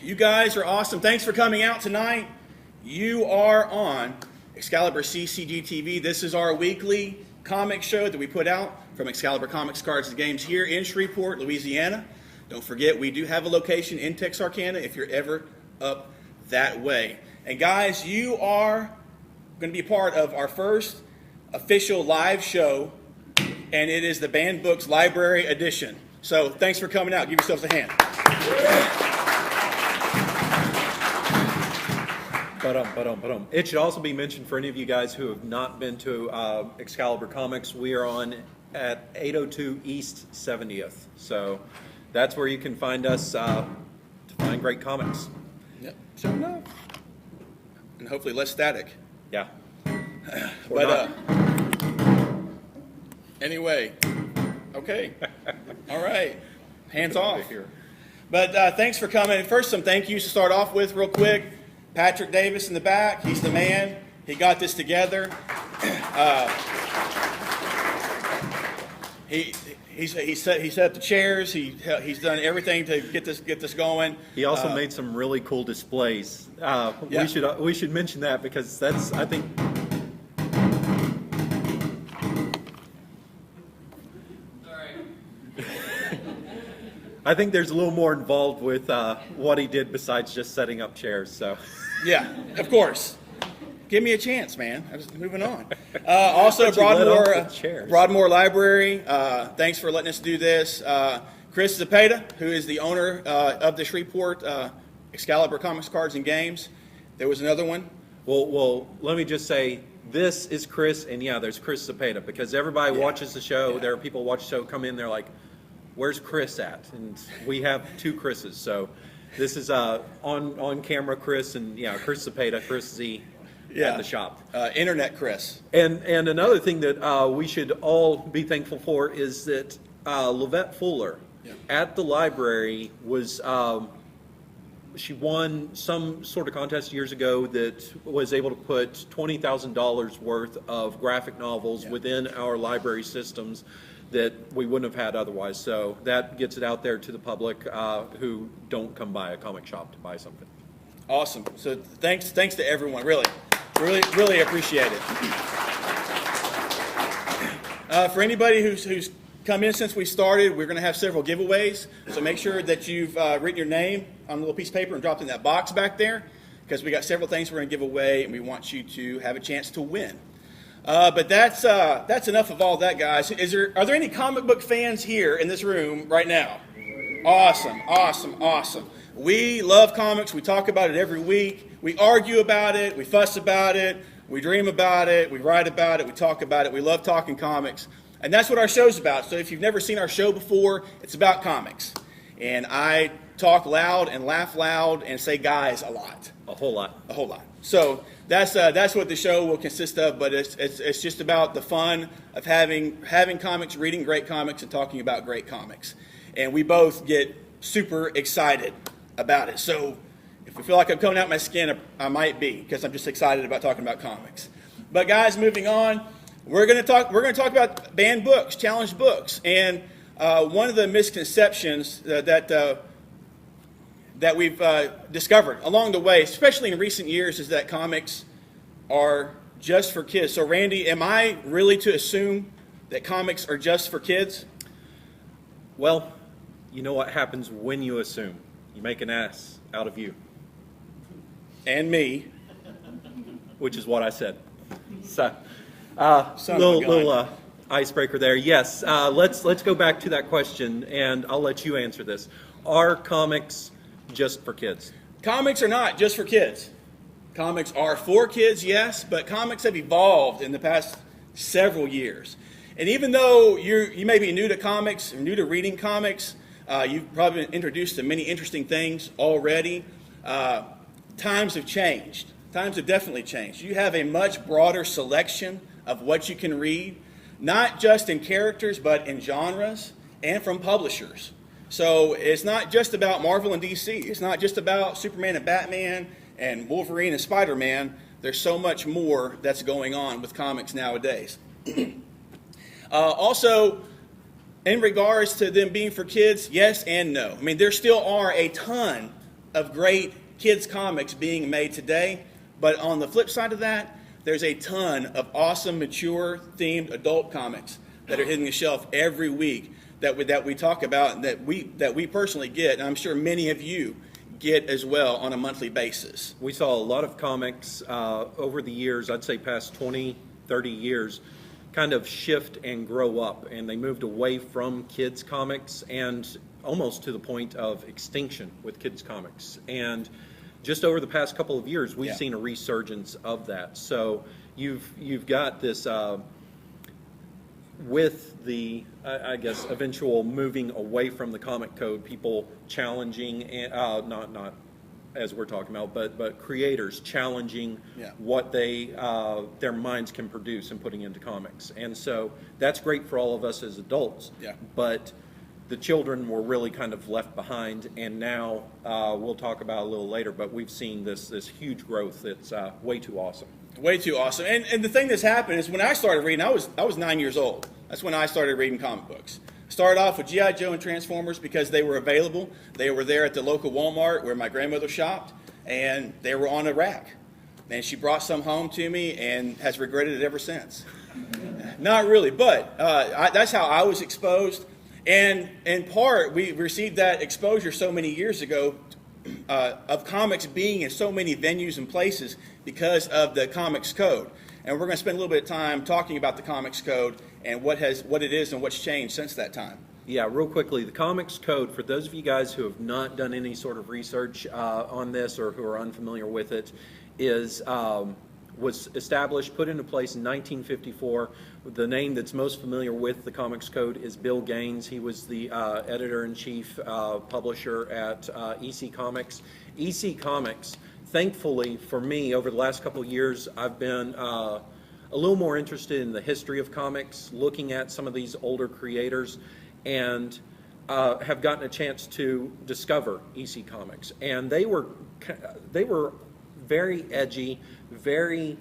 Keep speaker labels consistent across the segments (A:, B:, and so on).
A: You guys are awesome. Thanks for coming out tonight. You are on ExcaliburCCGTV. This is our weekly comic show that we put out from Excalibur Comics, Cards, and Games here in Shreveport, Louisiana. Don't forget, we do have a location in Texarkana if you're ever up that way. And guys, you are going to be part of our first official live show, and it is the Banned Books Library Edition. So thanks for coming out. Give yourselves a hand.
B: It should also be mentioned for any of you guys who have not been to Excalibur Comics, we are on at 802 East 70th. So that's where you can find us to find great comics.
A: Yep, sure enough. And hopefully less static.
B: Yeah.
A: But anyway, okay. All right. Hands off. But thanks for coming. First, some thank yous to start off with real quick. Patrick Davis in the back. He's the man. He got this together. He set up the chairs. He's done everything to get this going.
B: He also made some really cool displays. Yeah. We should mention that because that's, I think. I think there's a little more involved with what he did besides just setting up chairs. So,
A: yeah, of course. Give me a chance, man. I'm just moving on. Also, Broadmoor Library. Thanks for letting us do this. Chris Zepeda, who is the owner of the Shreveport Excalibur Comics, Cards, and Games. There was another one.
B: Well, let me just say, this is Chris, and yeah, there's Chris Zepeda, because everybody watches the show. Yeah. There are people who watch the show, come in, they're like, where's Chris at? And we have two Chris's. So this is on camera Chris, and yeah, Chris Zepeda, Chris Z at the shop.
A: Internet Chris.
B: And another thing that we should all be thankful for is that Lavette Fuller at the library was, she won some sort of contest years ago that was able to put $20,000 worth of graphic novels within our library systems that we wouldn't have had otherwise. So that gets it out there to the public who don't come by a comic shop to buy something.
A: Awesome. So thanks to everyone. Really appreciate it. For anybody who's come in since we started, we're going to have several giveaways. So make sure that you've written your name on a little piece of paper and dropped in that box back there, because we got several things we're going to give away, and we want you to have a chance to win. But that's enough of all that, guys. Are there any comic book fans here in this room right now? Awesome. We love comics. We talk about it every week. We argue about it. We fuss about it. We dream about it. We write about it. We talk about it. We love talking comics. And that's what our show's about. So if you've never seen our show before, it's about comics. And I talk loud and laugh loud and say guys a lot.
B: A whole lot.
A: So that's what the show will consist of, but it's just about the fun of having comics, reading great comics, and talking about great comics. And we both get super excited about it. So if I feel like I'm coming out my skin, I might be, because I'm just excited about talking about comics. But guys, moving on, we're going to talk about banned books, challenged books, and one of the misconceptions that we've discovered along the way, especially in recent years, is that comics are just for kids. So Randy, am I really to assume that comics are just for kids?
B: Well, you know what happens when you assume. You make an ass out of you.
A: And me.
B: Which is what I said. So, little icebreaker there. Yes, let's go back to that question, and I'll let you answer this. Are comics just for kids?
A: Comics are not just for kids. Comics are for kids, yes, but comics have evolved in the past several years. And even though you may be new to comics, or new to reading comics, you've probably been introduced to many interesting things already. Times have changed. Times have definitely changed. You have a much broader selection of what you can read, not just in characters, but in genres and from publishers. So it's not just about Marvel and DC. It's not just about Superman and Batman and Wolverine and Spider-Man. There's so much more that's going on with comics nowadays. Also, in regards to them being for kids, yes and no. I mean, there still are a ton of great kids comics being made today, but on the flip side of that, there's a ton of awesome, mature, themed adult comics that are hitting the shelf every week that we talk about and that we personally get, and I'm sure many of you get as well on a monthly basis.
B: We saw a lot of comics over the years, I'd say past 20, 30 years, kind of shift and grow up, and they moved away from kids comics and almost to the point of extinction with kids comics. And just over the past couple of years, we've seen a resurgence of that. So you've got this with the I guess eventual moving away from the comic code, people challenging not as we're talking about, but creators challenging what their minds can produce and putting into comics. And so that's great for all of us as adults. But the children were really kind of left behind, and now we'll talk about a little later, but we've seen this huge growth that's way too awesome.
A: Way too awesome. And the thing that's happened is when I started reading, I was 9 years old. That's when I started reading comic books. Started off with G.I. Joe and Transformers because they were available. They were there at the local Walmart where my grandmother shopped, and they were on a rack. And she brought some home to me and has regretted it ever since. Not really, but that's how I was exposed. And in part, we received that exposure so many years ago of comics being in so many venues and places because of the Comics Code. And we're going to spend a little bit of time talking about the Comics Code and what it is and what's changed since that time.
B: Yeah, real quickly, the Comics Code, for those of you guys who have not done any sort of research on this or who are unfamiliar with it, was established, put into place in 1954. The name that's most familiar with the Comics Code is Bill Gaines. He was the editor-in-chief publisher at EC Comics. EC Comics, thankfully for me, over the last couple of years, I've been a little more interested in the history of comics, looking at some of these older creators, and have gotten a chance to discover EC Comics. And they were very edgy, very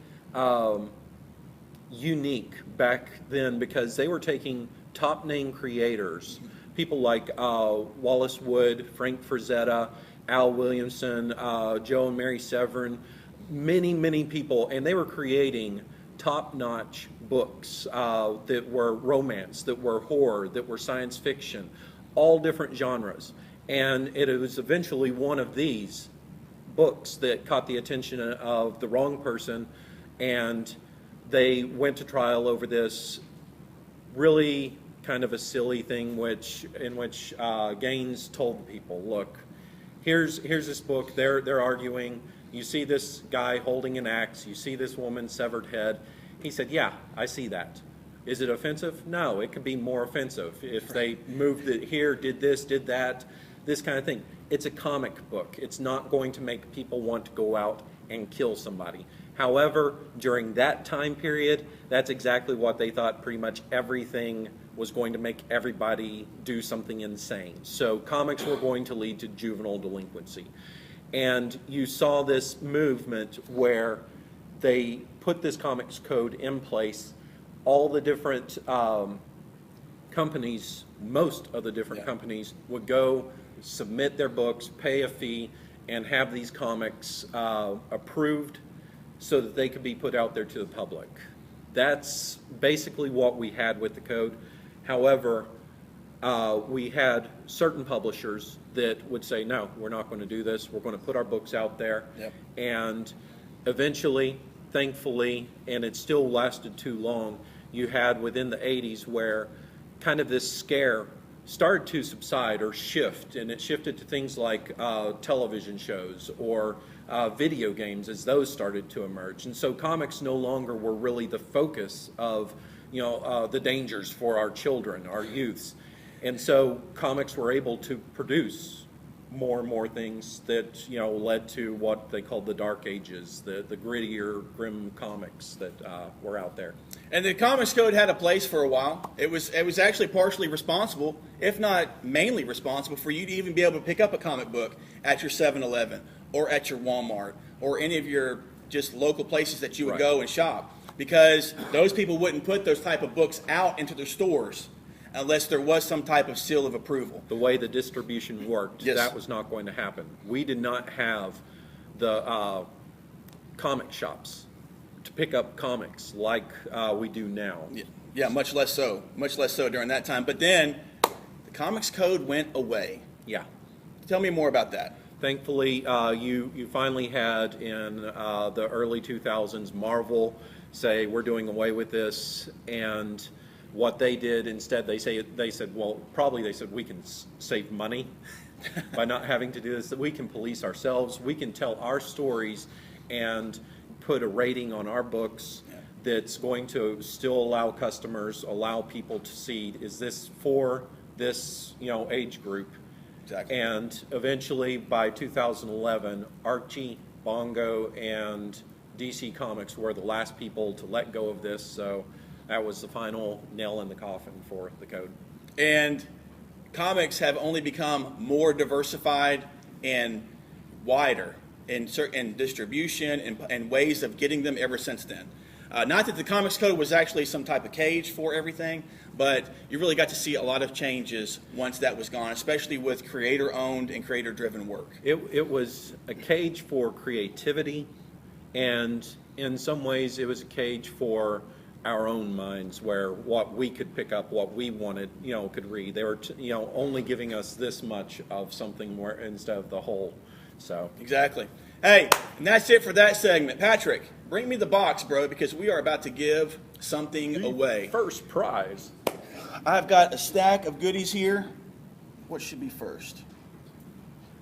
B: unique back then because they were taking top name creators, people like Wallace Wood, Frank Frazetta, Al Williamson, Joe and Mary Severin, many people, and they were creating top-notch books that were romance, that were horror, that were science fiction, all different genres. And it was eventually one of these books that caught the attention of the wrong person, and they went to trial over this really kind of a silly thing in which Gaines told people, look, here's this book, they're arguing, you see this guy holding an axe, you see this woman's severed head. He said, yeah, I see that. Is it offensive? No, it could be more offensive if they moved it here, did this, did that, this kind of thing. It's a comic book. It's not going to make people want to go out and kill somebody. However, during that time period, that's exactly what they thought. Pretty much everything was going to make everybody do something insane. So comics were going to lead to juvenile delinquency. And you saw this movement where they put this Comics Code in place. All the different companies, most of the different companies would go submit their books, pay a fee, and have these comics approved so that they could be put out there to the public. That's basically what we had with the code. However, we had certain publishers that would say, no, we're not going to do this. We're going to put our books out there. And eventually, thankfully, and it still lasted too long, you had within the 80s where kind of this scare started to subside or shift, and it shifted to things like television shows or video games as those started to emerge. And so comics no longer were really the focus of the dangers for our children, our youths. And so comics were able to produce more and more things that led to what they called the Dark Ages, the grittier, grim comics that were out there.
A: And the Comics Code had a place for a while. It was actually partially responsible, if not mainly responsible, for you to even be able to pick up a comic book at your 7-Eleven or at your Walmart or any of your just local places that you would go and shop, because those people wouldn't put those type of books out into their stores unless there was some type of seal of approval.
B: The way the distribution worked,
A: Yes.
B: that was not going to happen. We did not have the comic shops to pick up comics like we do now.
A: Yeah, much less so during that time. But then the Comics Code went away.
B: Yeah.
A: Tell me more about that.
B: Thankfully, you finally had in the early 2000s Marvel say we're doing away with this, and what they did instead, they said we can save money by not having to do this. That we can police ourselves, we can tell our stories, and put a rating on our books that's going to still allow people to see, is this for this age group.
A: Exactly.
B: And eventually, by 2011, Archie, Bongo, and DC Comics were the last people to let go of this, so that was the final nail in the coffin for the code.
A: And comics have only become more diversified and wider in distribution and ways of getting them ever since then. Not that the Comics Code was actually some type of cage for everything, but you really got to see a lot of changes once that was gone, especially with creator-owned and creator-driven work.
B: It was a cage for creativity, and in some ways it was a cage for our own minds, where what we could pick up, what we wanted, could read. They were, only giving us this much of something more instead of the whole. So
A: exactly. Hey, and that's it for that segment. Patrick, bring me the box, bro, because we are about to give something away.
B: First prize.
A: I've got a stack of goodies here. What should be first?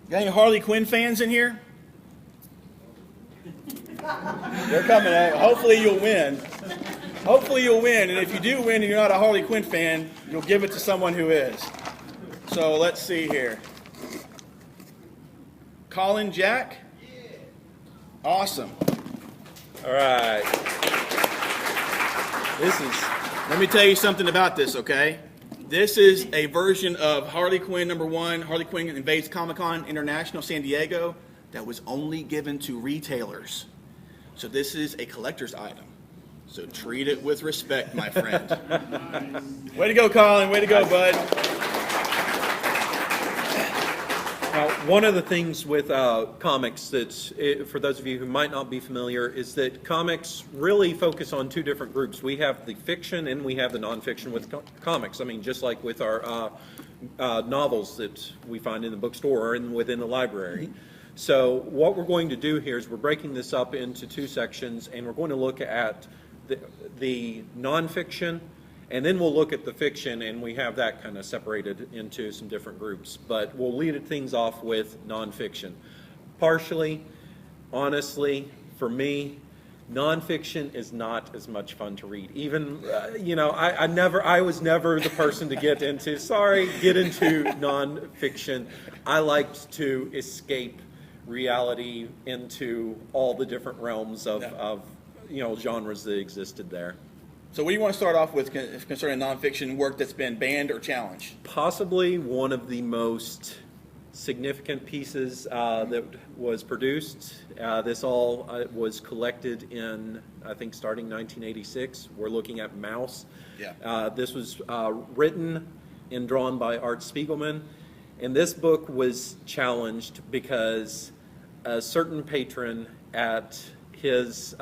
A: Got any Harley Quinn fans in here? They're coming out. Hopefully you'll win. Hopefully you'll win. And if you do win and you're not a Harley Quinn fan, you'll give it to someone who is. So let's see here. Colin Jack? Awesome.
B: All right.
A: Let me tell you something about this, okay? This is a version of Harley Quinn #1, Harley Quinn Invades Comic-Con International San Diego, that was only given to retailers. So this is a collector's item. So treat it with respect, my friend. Way to go, Colin. Way to go, bud.
B: Now, one of the things with comics for those of you who might not be familiar, is that comics really focus on two different groups. We have the fiction and we have the nonfiction with comics. I mean, just like with our novels that we find in the bookstore and within the library. So what we're going to do here is we're breaking this up into two sections, and we're going to look at the nonfiction, and then we'll look at the fiction, and we have that kind of separated into some different groups. But we'll lead things off with nonfiction. Partially, honestly, for me, nonfiction is not as much fun to read. Even, I was never the person to get into nonfiction. I liked to escape reality into all the different realms of genres that existed there.
A: So what do you want to start off with concerning nonfiction work that's been banned or challenged?
B: Possibly one of the most significant pieces that was produced. This all was collected in, I think, starting 1986. We're looking at Mouse.
A: Yeah.
B: This was written and drawn by Art Spiegelman. And this book was challenged because a certain patron at his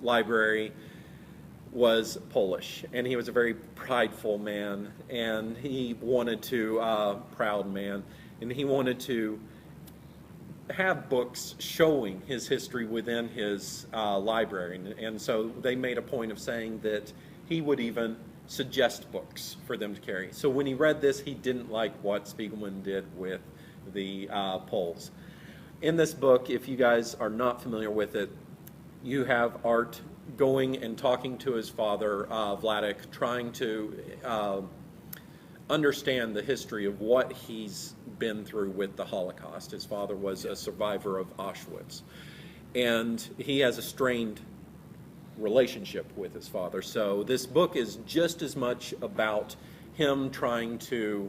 B: library was Polish, and he was a very prideful man, and he wanted to, proud man, and he wanted to have books showing his history within his library, and so they made a point of saying that he would even suggest books for them to carry. So when he read this, he didn't like what Spiegelman did with the Poles. In this book, if you guys are not familiar with it, you have Art going and talking to his father, Vladek, trying to understand the history of what he's been through with the Holocaust. His father was a survivor of Auschwitz, and he has a strained relationship with his father. So this book is just as much about him trying to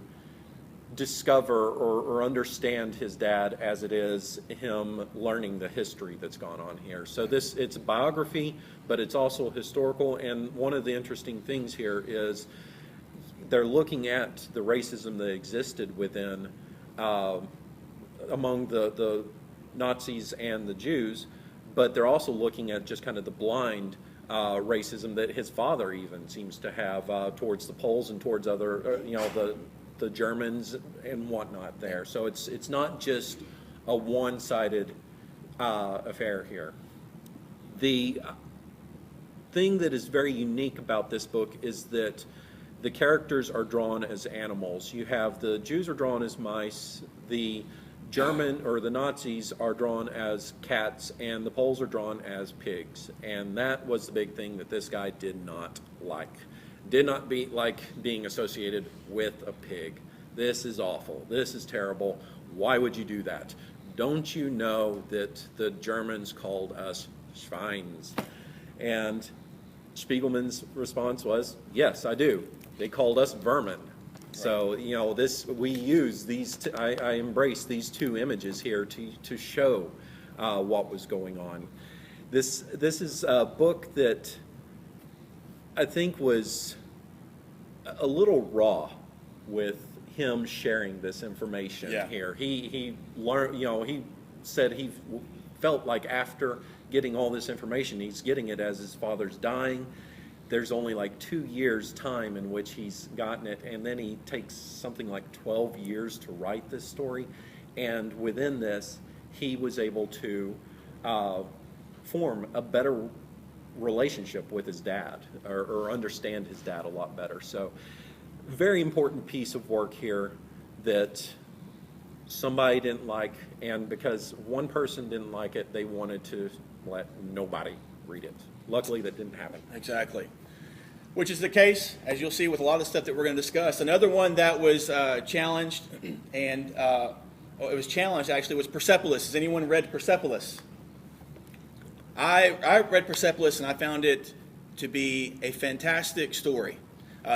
B: discover or understand his dad as it is him learning the history that's gone on here. So it's a biography, but it's also historical, and one of the interesting things here is they're looking at the racism that existed within among the Nazis and the Jews, but they're also looking at just kind of the blind racism that his father even seems to have towards the Poles and towards other, the Germans and whatnot there. So it's not just a one-sided affair here. The thing that is very unique about this book is that the characters are drawn as animals. You have the Jews are drawn as mice, the German or the Nazis are drawn as cats, and the Poles are drawn as pigs. And that was the big thing that this guy did not like. Did not like being associated with a pig. This is awful. This is terrible. Why would you do that? Don't you know that the Germans called us Schweins? And Spiegelman's response was, yes, I do. They called us vermin. So, we use these, I embrace these two images here to show what was going on. This is a book that I think was a little raw with him sharing this information here. He learned, he said he felt like after getting all this information, he's getting it as his father's dying. There's only like 2 years time in which he's gotten it, and then he takes something like 12 years to write this story. And within this, he was able to form a better relationship with his dad, or understand his dad a lot better. So very important piece of work here that somebody didn't like, and because one person didn't like it, they wanted to let nobody read it. Luckily, that didn't happen.
A: Exactly. Which is the case, as you'll see, with a lot of stuff that we're going to discuss. Another one that was challenged, and it was challenged actually, was Persepolis. Has anyone read Persepolis? I read Persepolis, and I found it to be a fantastic story.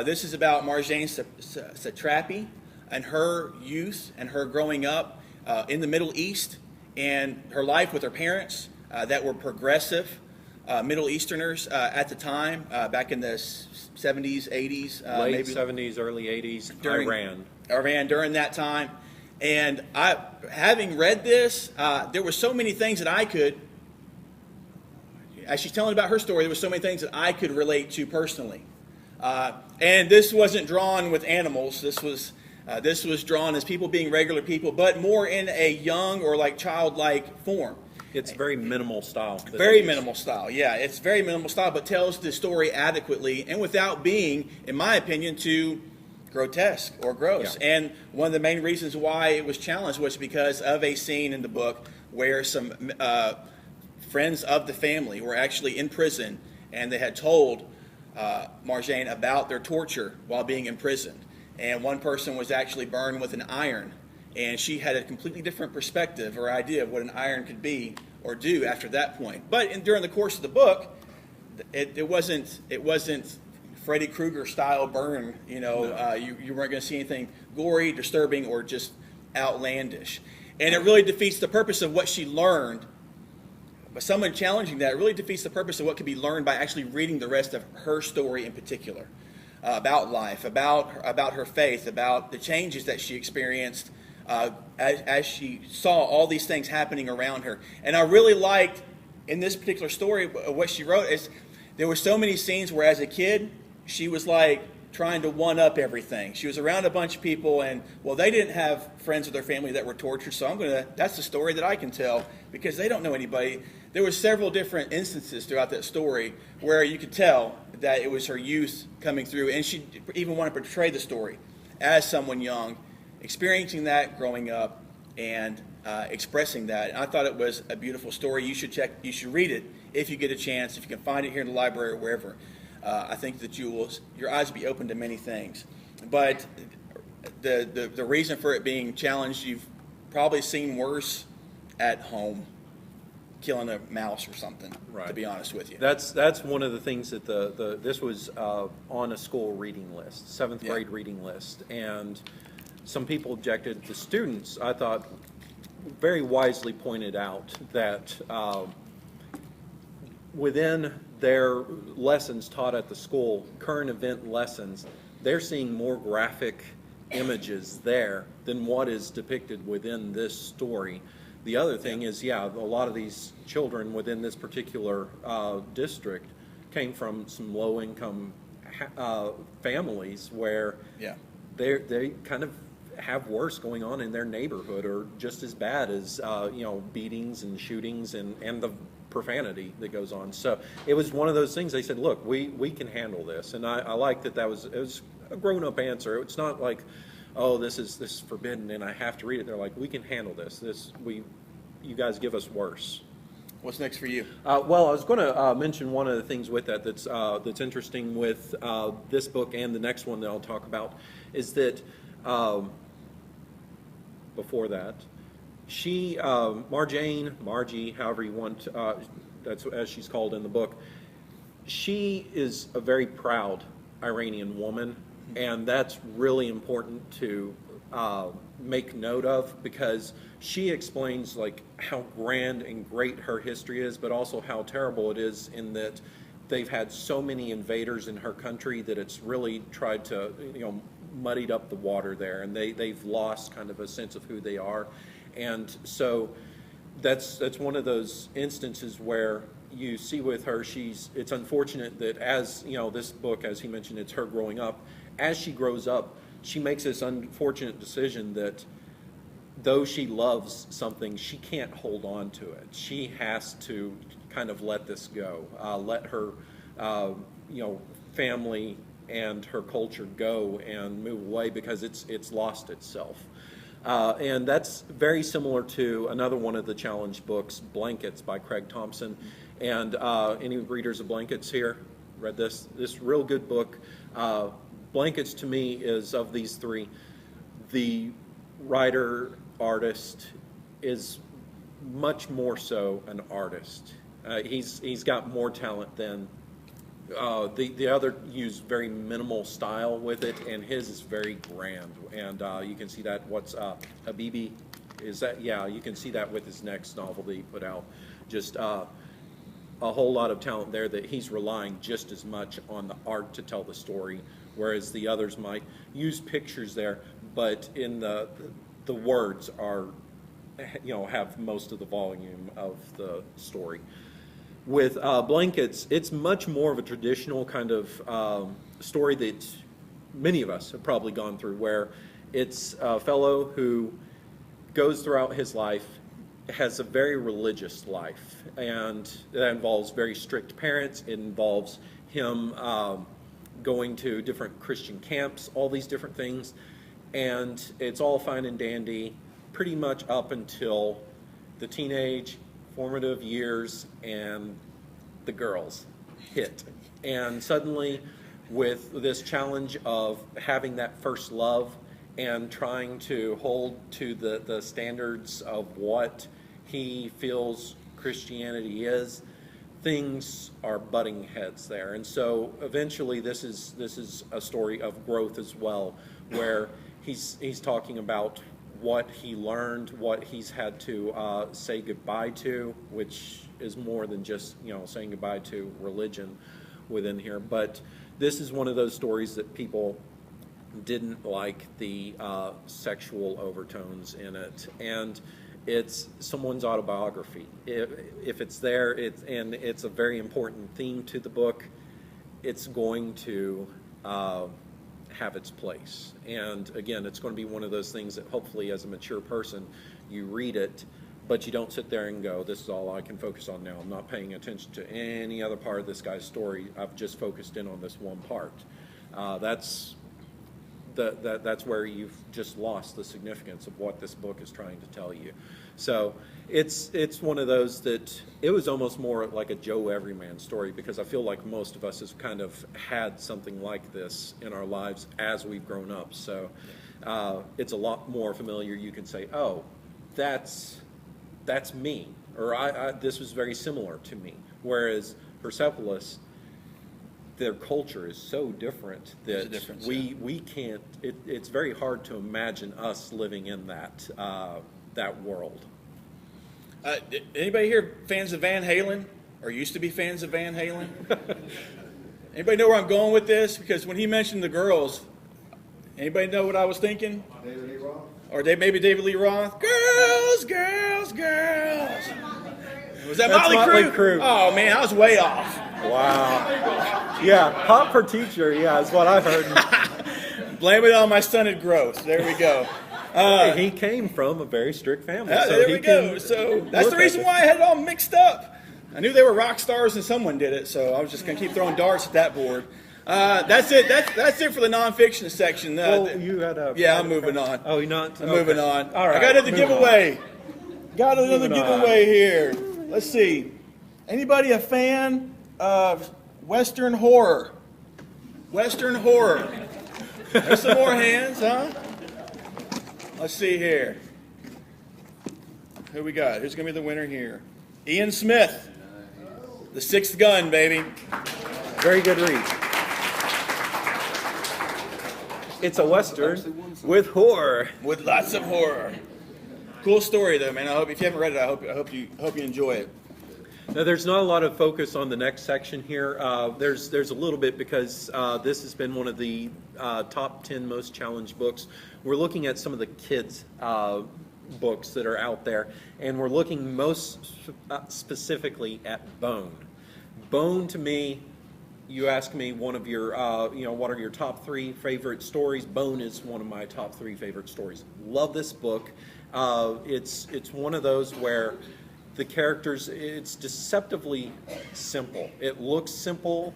A: This is about Marjane Satrapi and her youth and her growing up in the Middle East, and her life with her parents that were progressive Middle Easterners at the time, back in the 70s, 80s.
B: Late
A: maybe
B: 70s, early 80s,
A: Iran during that time. And having read this, there were so many things that I could, as she's telling about her story, there were so many things that I could relate to personally. And this wasn't drawn with animals. This was drawn as people being regular people, but more in a young or like childlike form.
B: It's very minimal style.
A: Very minimal style, yeah. It's very minimal style, but tells the story adequately and without being, in my opinion, too grotesque or gross. Yeah. And one of the main reasons why it was challenged was because of a scene in the book where some friends of the family were actually in prison, and they had told Marjane about their torture while being imprisoned. And one person was actually burned with an iron, and she had a completely different perspective or idea of what an iron could be or do after that point. But during the course of the book, it wasn't Freddy Krueger style burn. No. You weren't going to see anything gory, disturbing, or just outlandish. And it really defeats the purpose of what she learned. But someone challenging that really defeats the purpose of what could be learned by actually reading the rest of her story in particular, about life, about her faith, about the changes that she experienced as she saw all these things happening around her. And I really liked, in this particular story, what she wrote is there were so many scenes where as a kid, she was like trying to one-up everything. She was around a bunch of people, and, well, they didn't have friends with their family that were tortured, so that's the story that I can tell because they don't know anybody. There were several different instances throughout that story where you could tell that it was her youth coming through, and she even wanted to portray the story as someone young, experiencing that growing up and expressing that. And I thought it was a beautiful story. You should read it if you get a chance, if you can find it here in the library or wherever. I think that your eyes will be open to many things. But the reason for it being challenged, you've probably seen worse at home, killing a mouse or something, right, to be honest with you.
B: That's one of the things that this was on a school reading list, seventh grade reading list, and some people objected. The students, I thought, very wisely pointed out that within their lessons taught at the school, current event lessons, they're seeing more graphic images there than what is depicted within this story. The other thing is, yeah, a lot of these children within this particular district came from some low-income families where they kind of have worse going on in their neighborhood, or just as bad as beatings and shootings and the profanity that goes on. So it was one of those things. They said, look, we can handle this, and I like that it was a grown-up answer. It's not like, oh, this is forbidden and I have to read it. They're like, we can handle this. You guys give us worse.
A: What's next for you?
B: Well, I was going to mention one of the things with that that's interesting with this book and the next one that I'll talk about is that before that, Margie, however you want, that's as she's called in the book, she is a very proud Iranian woman, and that's really important to make note of, because she explains like how grand and great her history is, but also how terrible it is in that they've had so many invaders in her country that it's really tried to, muddied up the water there, and they've lost kind of a sense of who they are. And so that's one of those instances where you see with her, it's unfortunate that as, this book, as he mentioned, it's her growing up. As she grows up, she makes this unfortunate decision that though she loves something, she can't hold on to it. She has to kind of let this go, let her, family and her culture go and move away, because it's lost itself. And that's very similar to another one of the challenge books, Blankets by Craig Thompson. And any readers of Blankets here read this real good book. Blankets to me is, of these three, the writer artist is much more so an artist. He's got more talent than the other used very minimal style with it, and his is very grand. And you can see that. What's Habibi? Is that? Yeah, you can see that with his next novel that he put out. Just a whole lot of talent there, that he's relying just as much on the art to tell the story, whereas the others might use pictures there, but in the words are, have most of the volume of the story. With Blankets, it's much more of a traditional kind of story that many of us have probably gone through, where it's a fellow who goes throughout his life, has a very religious life, and that involves very strict parents. It involves him going to different Christian camps, all these different things, and it's all fine and dandy pretty much up until the teenage formative years and the girls hit. And suddenly, with this challenge of having that first love and trying to hold to the standards of what he feels Christianity is, things are butting heads there. And so eventually this is a story of growth as well, where he's talking about what he learned, what he's had to say goodbye to, which is more than just saying goodbye to religion within here. But this is one of those stories that people didn't like the sexual overtones in it, and it's someone's autobiography. If it's there, and it's a very important theme to the book, it's going to have its place. And again, it's going to be one of those things that hopefully as a mature person, you read it, but you don't sit there and go, this is all I can focus on now. I'm not paying attention to any other part of this guy's story. I've just focused in on this one part. That's where you've just lost the significance of what this book is trying to tell you. So it's one of those that it was almost more like a Joe Everyman story, because I feel like most of us have kind of had something like this in our lives as we've grown up. So it's a lot more familiar. You can say, oh, that's me, or this was very similar to me. Whereas Persepolis, their culture is so different that we can't. It's very hard to imagine us living in that world. Anybody
A: here fans of Van Halen, or used to be fans of Van Halen? Anybody know where I'm going with this? Because when he mentioned the girls, anybody know what I was thinking?
C: David Lee Roth?
A: Or maybe David Lee Roth? Girls, girls, girls. Was that
B: That's
A: Motley
B: Motley
A: Crue?
B: Crue.
A: Oh, man, I was way off.
B: Wow. Yeah, Pop for Teacher, yeah, is what I've heard.
A: Blame it on my stunted growth. There we go.
B: He came from a very strict family. so
A: There
B: he
A: we go.
B: can
A: So that's
B: look
A: the
B: at
A: reason
B: it.
A: why I had it all mixed up. I knew they were rock stars and someone did it, so I was just going to keep throwing darts at that board. That's it. That's it for the nonfiction section.
B: Well, you had a...
A: Yeah, I'm moving on.
B: Oh, you're not?
A: I'm moving on.
B: All right.
A: I got another
B: moving
A: giveaway. Got another
B: Moving on.
A: giveaway here. Let's see. Anybody a fan of Western horror? Western horror. There's some more hands, huh? Let's see here. Who we got? Who's going to be the winner here? Ian Smith. The Sixth Gun, baby.
B: on. Very good read. It's a Western with horror.
A: With lots of horror. Cool story, though, man. I hope if you haven't read it, I hope you enjoy it.
B: Now, there's not a lot of focus on the next section here. There's a little bit because this has been one of the top 10 most challenged books. We're looking at some of the kids' books that are out there, and we're looking most specifically at Bone. Bone, to me, you ask me one of your, what are your top 3 favorite stories? Bone is one of my top 3 favorite stories. Love this book. It's one of those where the characters, it's deceptively simple. It looks simple,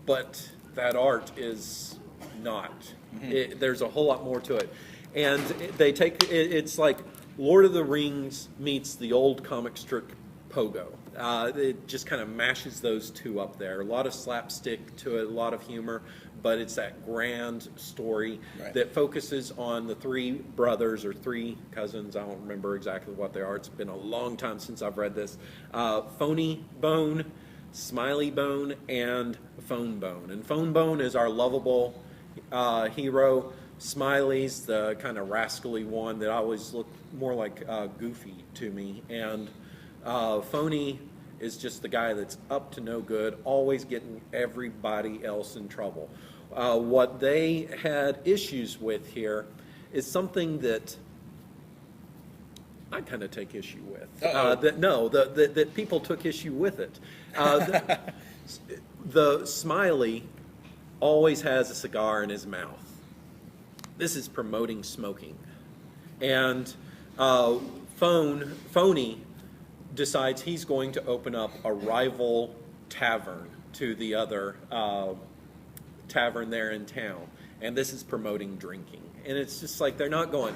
B: but that art is not. There's a whole lot more to it. And they take, it's like Lord of the Rings meets the old comic strip Pogo. It just kind of mashes those two up there. A lot of slapstick to it, a lot of humor, but it's that grand story that focuses on the 3 brothers or 3 cousins. I don't remember exactly what they are. It's been a long time since I've read this. Phony Bone, Smiley Bone, and Phone Bone. And Phone Bone is our lovable hero. Smiley's the kind of rascally one that always looked more like Goofy to me. And Phony is just the guy that's up to no good, always getting everybody else in trouble. What they had issues with here is something that I kind of take issue with. That people took issue with it. The Smiley always has a cigar in his mouth. This is promoting smoking. And Phony decides he's going to open up a rival tavern to the other tavern there in town. And this is promoting drinking. And it's just like they're not going,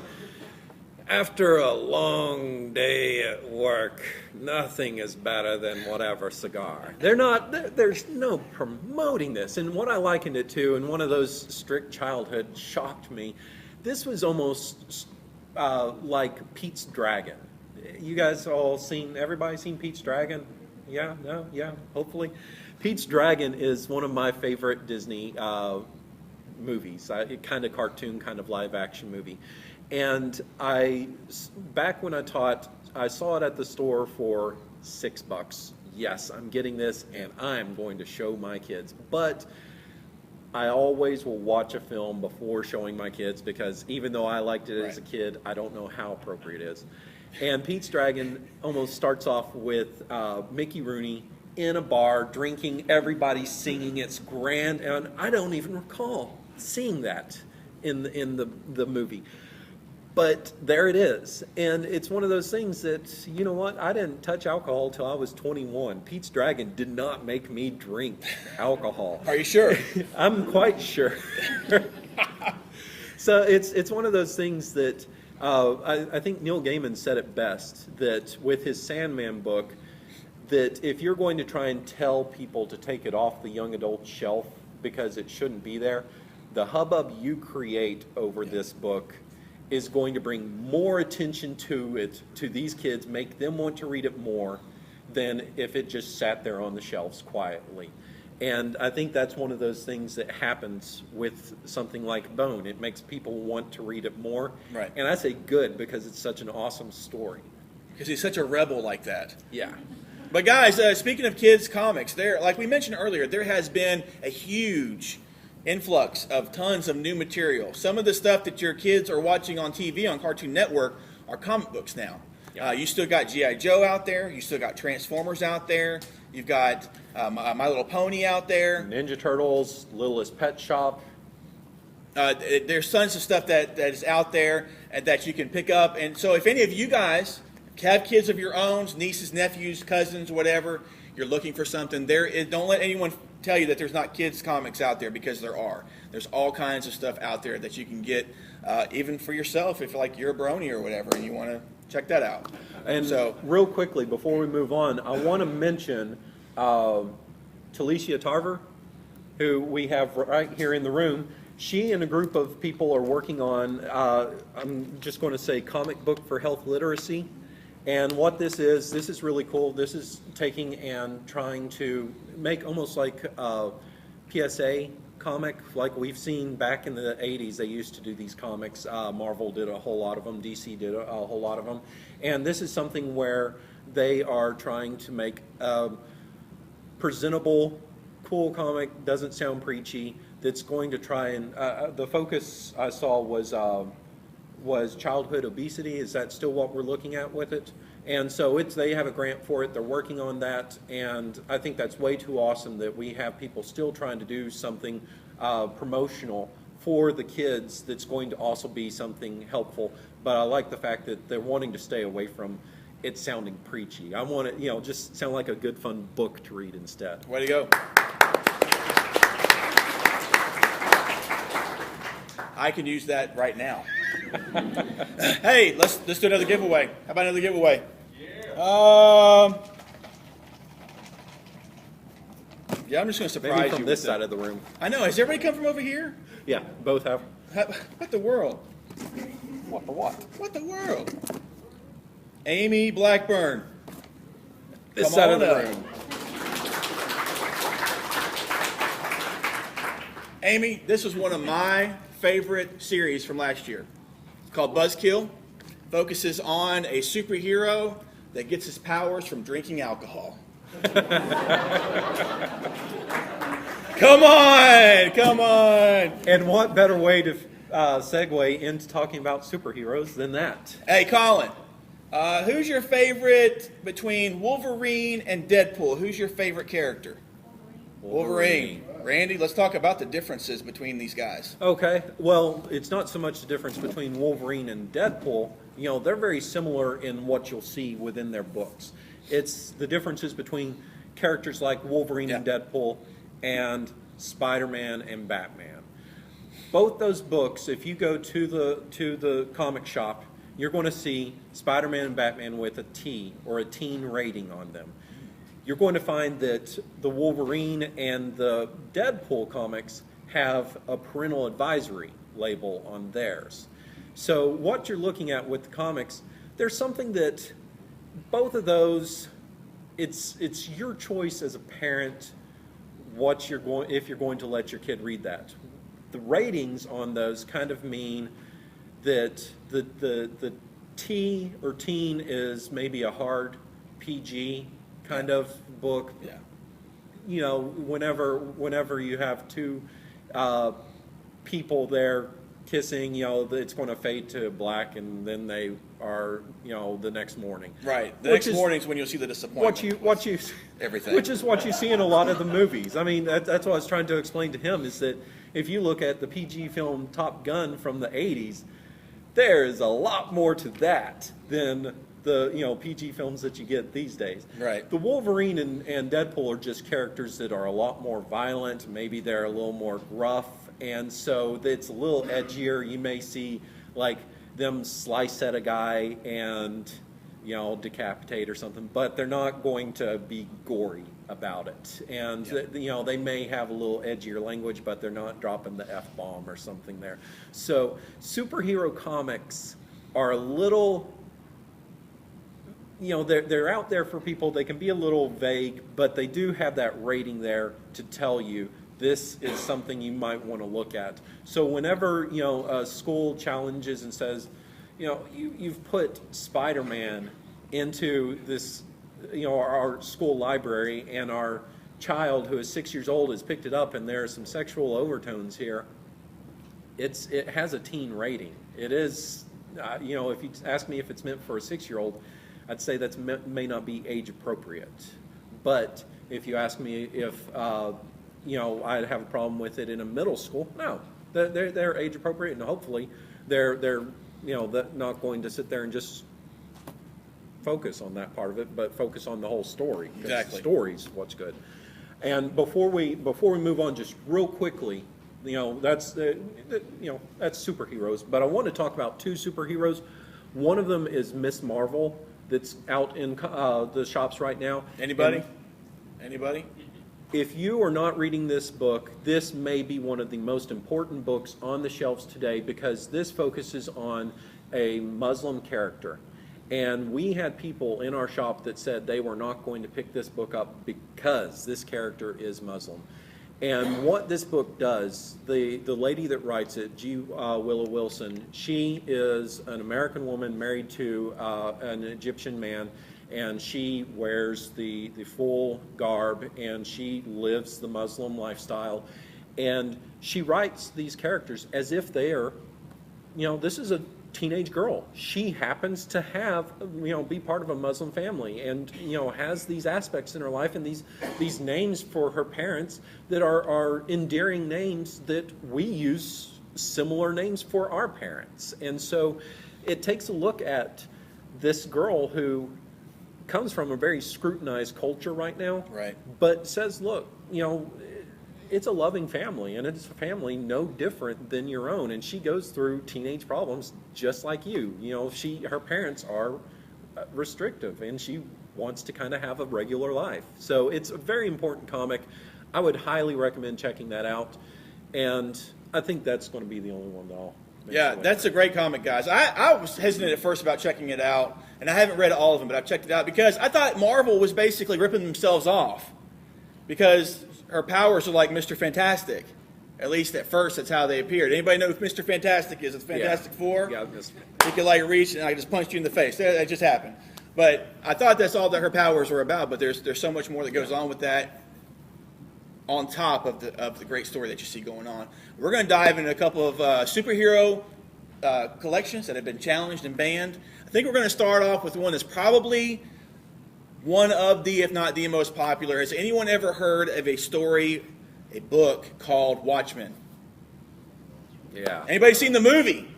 B: after a long day at work, nothing is better than whatever cigar. They're not, there's no promoting this. And what I likened it to, and one of those strict childhood shocked me, this was almost like Pete's Dragon. You guys all seen, everybody seen Pete's Dragon? Yeah, no, yeah, hopefully. Pete's Dragon is one of my favorite Disney movies, kind of cartoon, kind of live action movie. And back when I taught, I saw it at the store for $6. Yes, I'm getting this and I'm going to show my kids. But I always will watch a film before showing my kids because even though I liked it as a kid, I don't know how appropriate it is. And Pete's Dragon almost starts off with Mickey Rooney in a bar drinking, everybody singing. It's grand, and I don't even recall seeing that in the movie. But there it is, and it's one of those things that, you know what, I didn't touch alcohol till I was 21. Pete's Dragon did not make me drink alcohol.
A: Are you sure?
B: I'm quite sure. So it's one of those things that I think Neil Gaiman said it best, that with his Sandman book, that if you're going to try and tell people to take it off the young adult shelf because it shouldn't be there, the hubbub you create over this book is going to bring more attention to it, to these kids, make them want to read it more than if it just sat there on the shelves quietly. And I think that's one of those things that happens with something like Bone. It makes people want to read it more.
A: Right.
B: And I say good because it's such an awesome story.
A: Because he's such a rebel like that.
B: Yeah.
A: But guys, speaking of kids comics, like we mentioned earlier, there has been a huge influx of tons of new material. Some of the stuff that your kids are watching on TV on Cartoon Network are comic books now. You still got G.I. Joe out there. You still got Transformers out there. You've got My Little Pony out there.
B: Ninja Turtles, Littlest Pet Shop.
A: There's tons of stuff that is out there and that you can pick up. And so if any of you guys have kids of your own, nieces, nephews, cousins, whatever, you're looking for something, don't let anyone tell you that there's not kids comics out there, because there are. There's all kinds of stuff out there that you can get even for yourself if you're a brony or whatever and you want to check that out.
B: And so, real quickly, before we move on, I want to mention Talicia Tarver, who we have right here in the room. She and a group of people are working on, I'm just going to say, Comic Book for Health Literacy. And what this is really cool. This is taking and trying to make almost like a PSA comic, like we've seen back in the 80s. They used to do these comics. Marvel did a whole lot of them. DC did a whole lot of them. And this is something where they are trying to make a presentable, cool comic, doesn't sound preachy, that's going to try and, the focus I saw was childhood obesity. Is that still what we're looking at with it? And so they have a grant for it. They're working on that, and I think that's way too awesome that we have people still trying to do something promotional for the kids that's going to also be something helpful. But I like the fact that they're wanting to stay away from it sounding preachy. I want it, just sound like a good, fun book to read instead.
A: Way to go. I can use that right now. Hey, let's do another giveaway. How about another giveaway? Yeah. Yeah, I'm just going to surprise
B: Maybe
A: you
B: from this side of the room.
A: I know. Has everybody come from over here?
B: Yeah, both have.
A: What the world?
B: What the what?
A: What the world? Amy Blackburn.
B: This
A: Come
B: side of
A: on
B: the
A: up.
B: room.
A: Amy, this was one of my favorite series from last year. It's called Buzzkill. Focuses on a superhero that gets his powers from drinking alcohol. Come on!
B: And what better way to segue into talking about superheroes than that?
A: Hey, Colin, who's your favorite between Wolverine and Deadpool? Who's your favorite character? Wolverine. Randy, let's talk about the differences between these guys.
B: Okay, well, it's not so much the difference between Wolverine and Deadpool. They're very similar in what you'll see within their books. It's the differences between characters like Wolverine and Deadpool and Spider-Man and Batman. Both those books, if you go to the comic shop, you're going to see Spider-Man and Batman with a T or a teen rating on them. You're going to find that the Wolverine and the Deadpool comics have a parental advisory label on theirs. So what you're looking at with the comics, there's something that both of those, it's your choice as a parent if you're going to let your kid read that. The ratings on those kind of mean that the T or teen is maybe a hard PG kind of book.
A: Yeah.
B: Whenever you have two people there kissing, it's going to fade to black, and then they are, the next morning.
A: Right. The next morning's when you'll see the disappointment. Everything.
B: Which is what you see in a lot of the movies. I mean, that's what I was trying to explain to him, is that if you look at the PG film Top Gun from the 80s, there is a lot more to that than the PG films that you get these days.
A: Right.
B: The Wolverine and Deadpool are just characters that are a lot more violent. Maybe they're a little more gruff, and so it's a little edgier. You may see like them slice at a guy and decapitate or something, but they're not going to be gory about it. And they may have a little edgier language, but they're not dropping the F-bomb or something there. So superhero comics are a little, they're out there for people. They can be a little vague, but they do have that rating there to tell you this is something you might want to look at. So whenever a school challenges and says, you've put Spider-Man into this our school library, and our child who is 6 years old has picked it up, and there are some sexual overtones here, it has a teen rating. It is, if you ask me if it's meant for a 6-year-old, I'd say that may not be age appropriate. But if you ask me if I'd have a problem with it in a middle school, no, they're age appropriate, and hopefully they're not going to sit there and just focus on that part of it, but focus on the whole story.
A: Exactly.
B: The story's what's good. And before we move on, just real quickly, that's superheroes. But I want to talk about 2 superheroes. One of them is Miss Marvel, that's out in the shops right now.
A: Anybody?
B: If you are not reading this book, this may be one of the most important books on the shelves today, because this focuses on a Muslim character. And we had people in our shop that said they were not going to pick this book up because this character is Muslim. And what this book does, the lady that writes it, G. Willow Wilson, she is an American woman married to an Egyptian man, and she wears the full garb, and she lives the Muslim lifestyle. And she writes these characters as if they are, this is a teenage girl. She happens to have, be part of a Muslim family, and has these aspects in her life, and these names for her parents that are endearing names that we use similar names for our parents. And so it takes a look at this girl who comes from a very scrutinized culture right now,
A: right?
B: But says, look, it's a loving family, and it's a family no different than your own. And she goes through teenage problems just like you. Her parents are restrictive, and she wants to kind of have a regular life. So it's a very important comic. I would highly recommend checking that out. And I think that's going to be the only one that I'll mention.
A: Yeah, that's a great comic, guys. I was hesitant at first about checking it out, and I haven't read all of them, but I've checked it out because I thought Marvel was basically ripping themselves off, because her powers are like Mr. Fantastic. At least at first, that's how they appeared. Anybody know who Mr. Fantastic is? It's Fantastic Four.
B: Yeah,
A: he could reach, and I just punched you in the face. That just happened. But I thought that's all that her powers were about. But there's so much more that goes on with that, on top of the great story that you see going on. We're going to dive into a couple of superhero collections that have been challenged and banned. I think we're going to start off with one that's probably one of the, if not the most popular. Has anyone ever heard of a book called Watchmen?
B: Yeah.
A: Anybody seen the movie?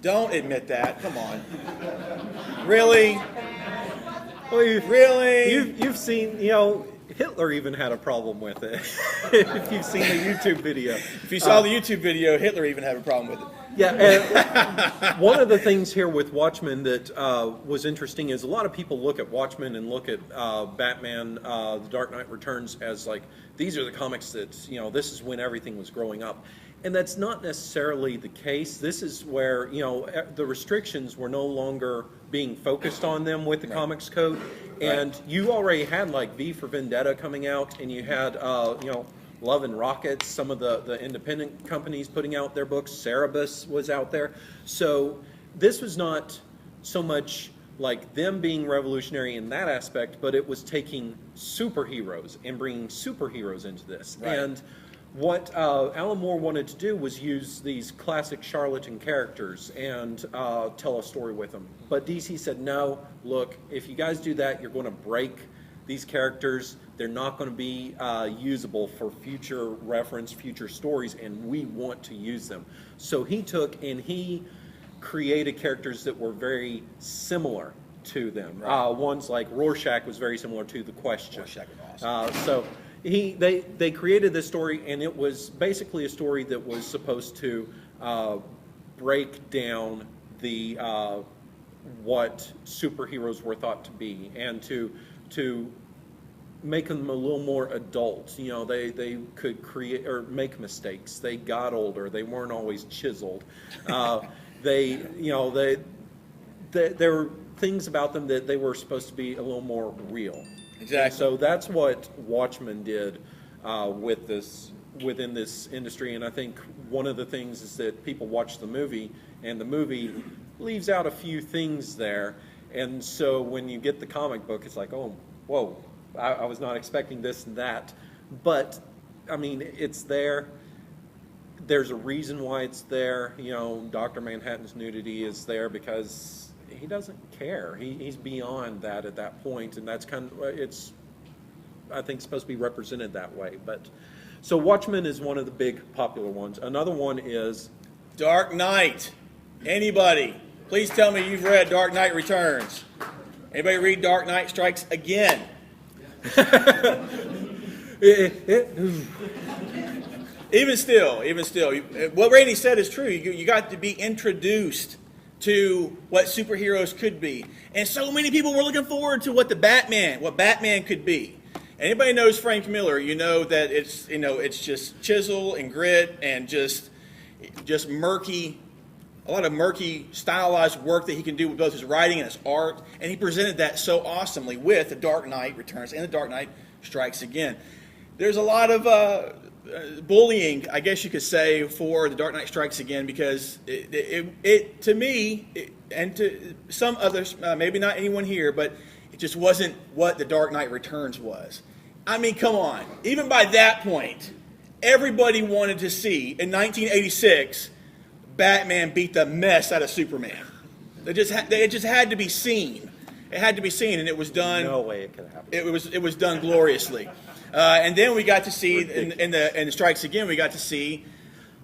A: Don't admit that. Come on. Really?
B: Well,
A: really?
B: You've seen, Hitler even had a problem with it. If you've seen the YouTube video.
A: If you saw the YouTube video, Hitler even had a problem with it.
B: Yeah, and one of the things here with Watchmen that was interesting is a lot of people look at Watchmen and look at Batman, The Dark Knight Returns as like, these are the comics that, this is when everything was growing up. And that's not necessarily the case. This is where, the restrictions were no longer being focused on them with the Comics Code. And you already had like V for Vendetta coming out, and you had, Love and Rockets, some of the independent companies putting out their books. Cerebus was out there. So this was not so much like them being revolutionary in that aspect, but it was taking superheroes and bringing superheroes into this.
A: Right.
B: And what Alan Moore wanted to do was use these classic charlatan characters and tell a story with them. But DC said, no, look, if you guys do that, you're going to break these characters. They're not going to be usable for future reference, future stories, and we want to use them. So he took and he created characters that were very similar to them. Right. Ones like Rorschach was very similar to The Question.
A: Rorschach was awesome.
B: So they created this story, and it was basically a story that was supposed to break down the what superheroes were thought to be, and to make them a little more adult. They could create or make mistakes. They got older. They weren't always chiseled. There were things about them that they were supposed to be a little more real.
A: Exactly.
B: And so that's what Watchmen did within this industry. And I think one of the things is that people watch the movie, and the movie leaves out a few things there. And so when you get the comic book, it's like, oh, whoa, I was not expecting this and that. But, I mean, it's there. There's a reason why it's there. You know, Dr. Manhattan's nudity is there because he doesn't care. He's beyond that at that point, and that's kind of, it's, I think, supposed to be represented that way. But so Watchmen is one of the big popular ones. Another one is
A: Dark Knight. Anybody? Please tell me you've read Dark Knight Returns. Anybody read Dark Knight Strikes Again? Even still, what Randy said is true. You got to be introduced to what superheroes could be, and so many people were looking forward to what Batman could be. Anybody knows Frank Miller, you know that it's just chisel and grit and just murky, a lot of murky stylized work that he can do with both his writing and his art, and he presented that so awesomely with The Dark Knight Returns and The Dark Knight Strikes Again. There's a lot of bullying, I guess you could say, for The Dark Knight Strikes Again because it to me, and to some others, maybe not anyone here, but it just wasn't what The Dark Knight Returns was. I mean, come on. Even by that point, everybody wanted to see, in 1986, Batman beat the mess out of Superman. It just had to be seen. It had to be seen, and it was done.
B: No way it could happen.
A: It was done gloriously. And then we got to see in the Strikes Again, we got to see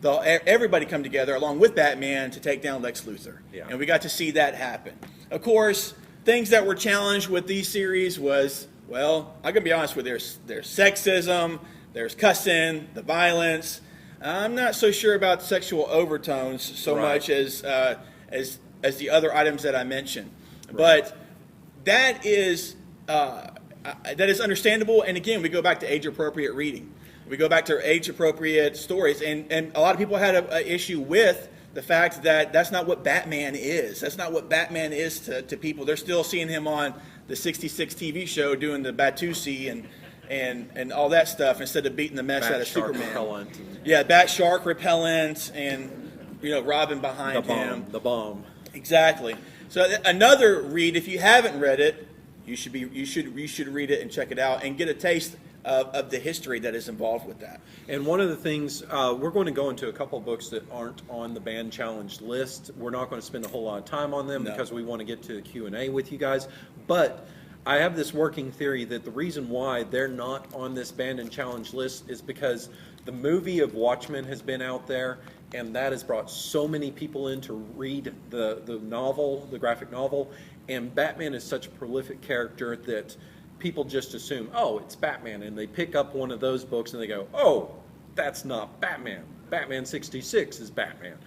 A: everybody come together along with Batman to take down Lex Luthor.
B: Yeah.
A: And we got to see that happen. Of course, things that were challenged with these series was, well, I'm gonna be honest with you, there's sexism, there's cussing, the violence. I'm not so sure about sexual overtones so much as the other items that I mentioned. Right. But that is understandable. And again, we go back to age-appropriate reading. We go back to age-appropriate stories. And a lot of people had an issue with the fact that that's not what Batman is. That's not what Batman is to people. They're still seeing him on the 66 TV show doing the Batusi and all that stuff instead of beating the mess out of Superman. Repellent. Yeah, Bat Shark repellent and, Robin behind him.
B: The bomb.
A: Exactly. So another read, if you haven't read it, you should read it and check it out and get a taste of the history that is involved with that.
B: And one of the things, we're going to go into a couple of books that aren't on the Banned Challenge list. We're not going to spend a whole lot of time on them because we want to get to the Q&A with you guys. But I have this working theory that the reason why they're not on this Banned and Challenge list is because the movie of Watchmen has been out there, and that has brought so many people in to read the novel, the graphic novel, and Batman is such a prolific character that people just assume, oh, it's Batman, and they pick up one of those books and they go, oh, that's not Batman. Batman 66 is Batman.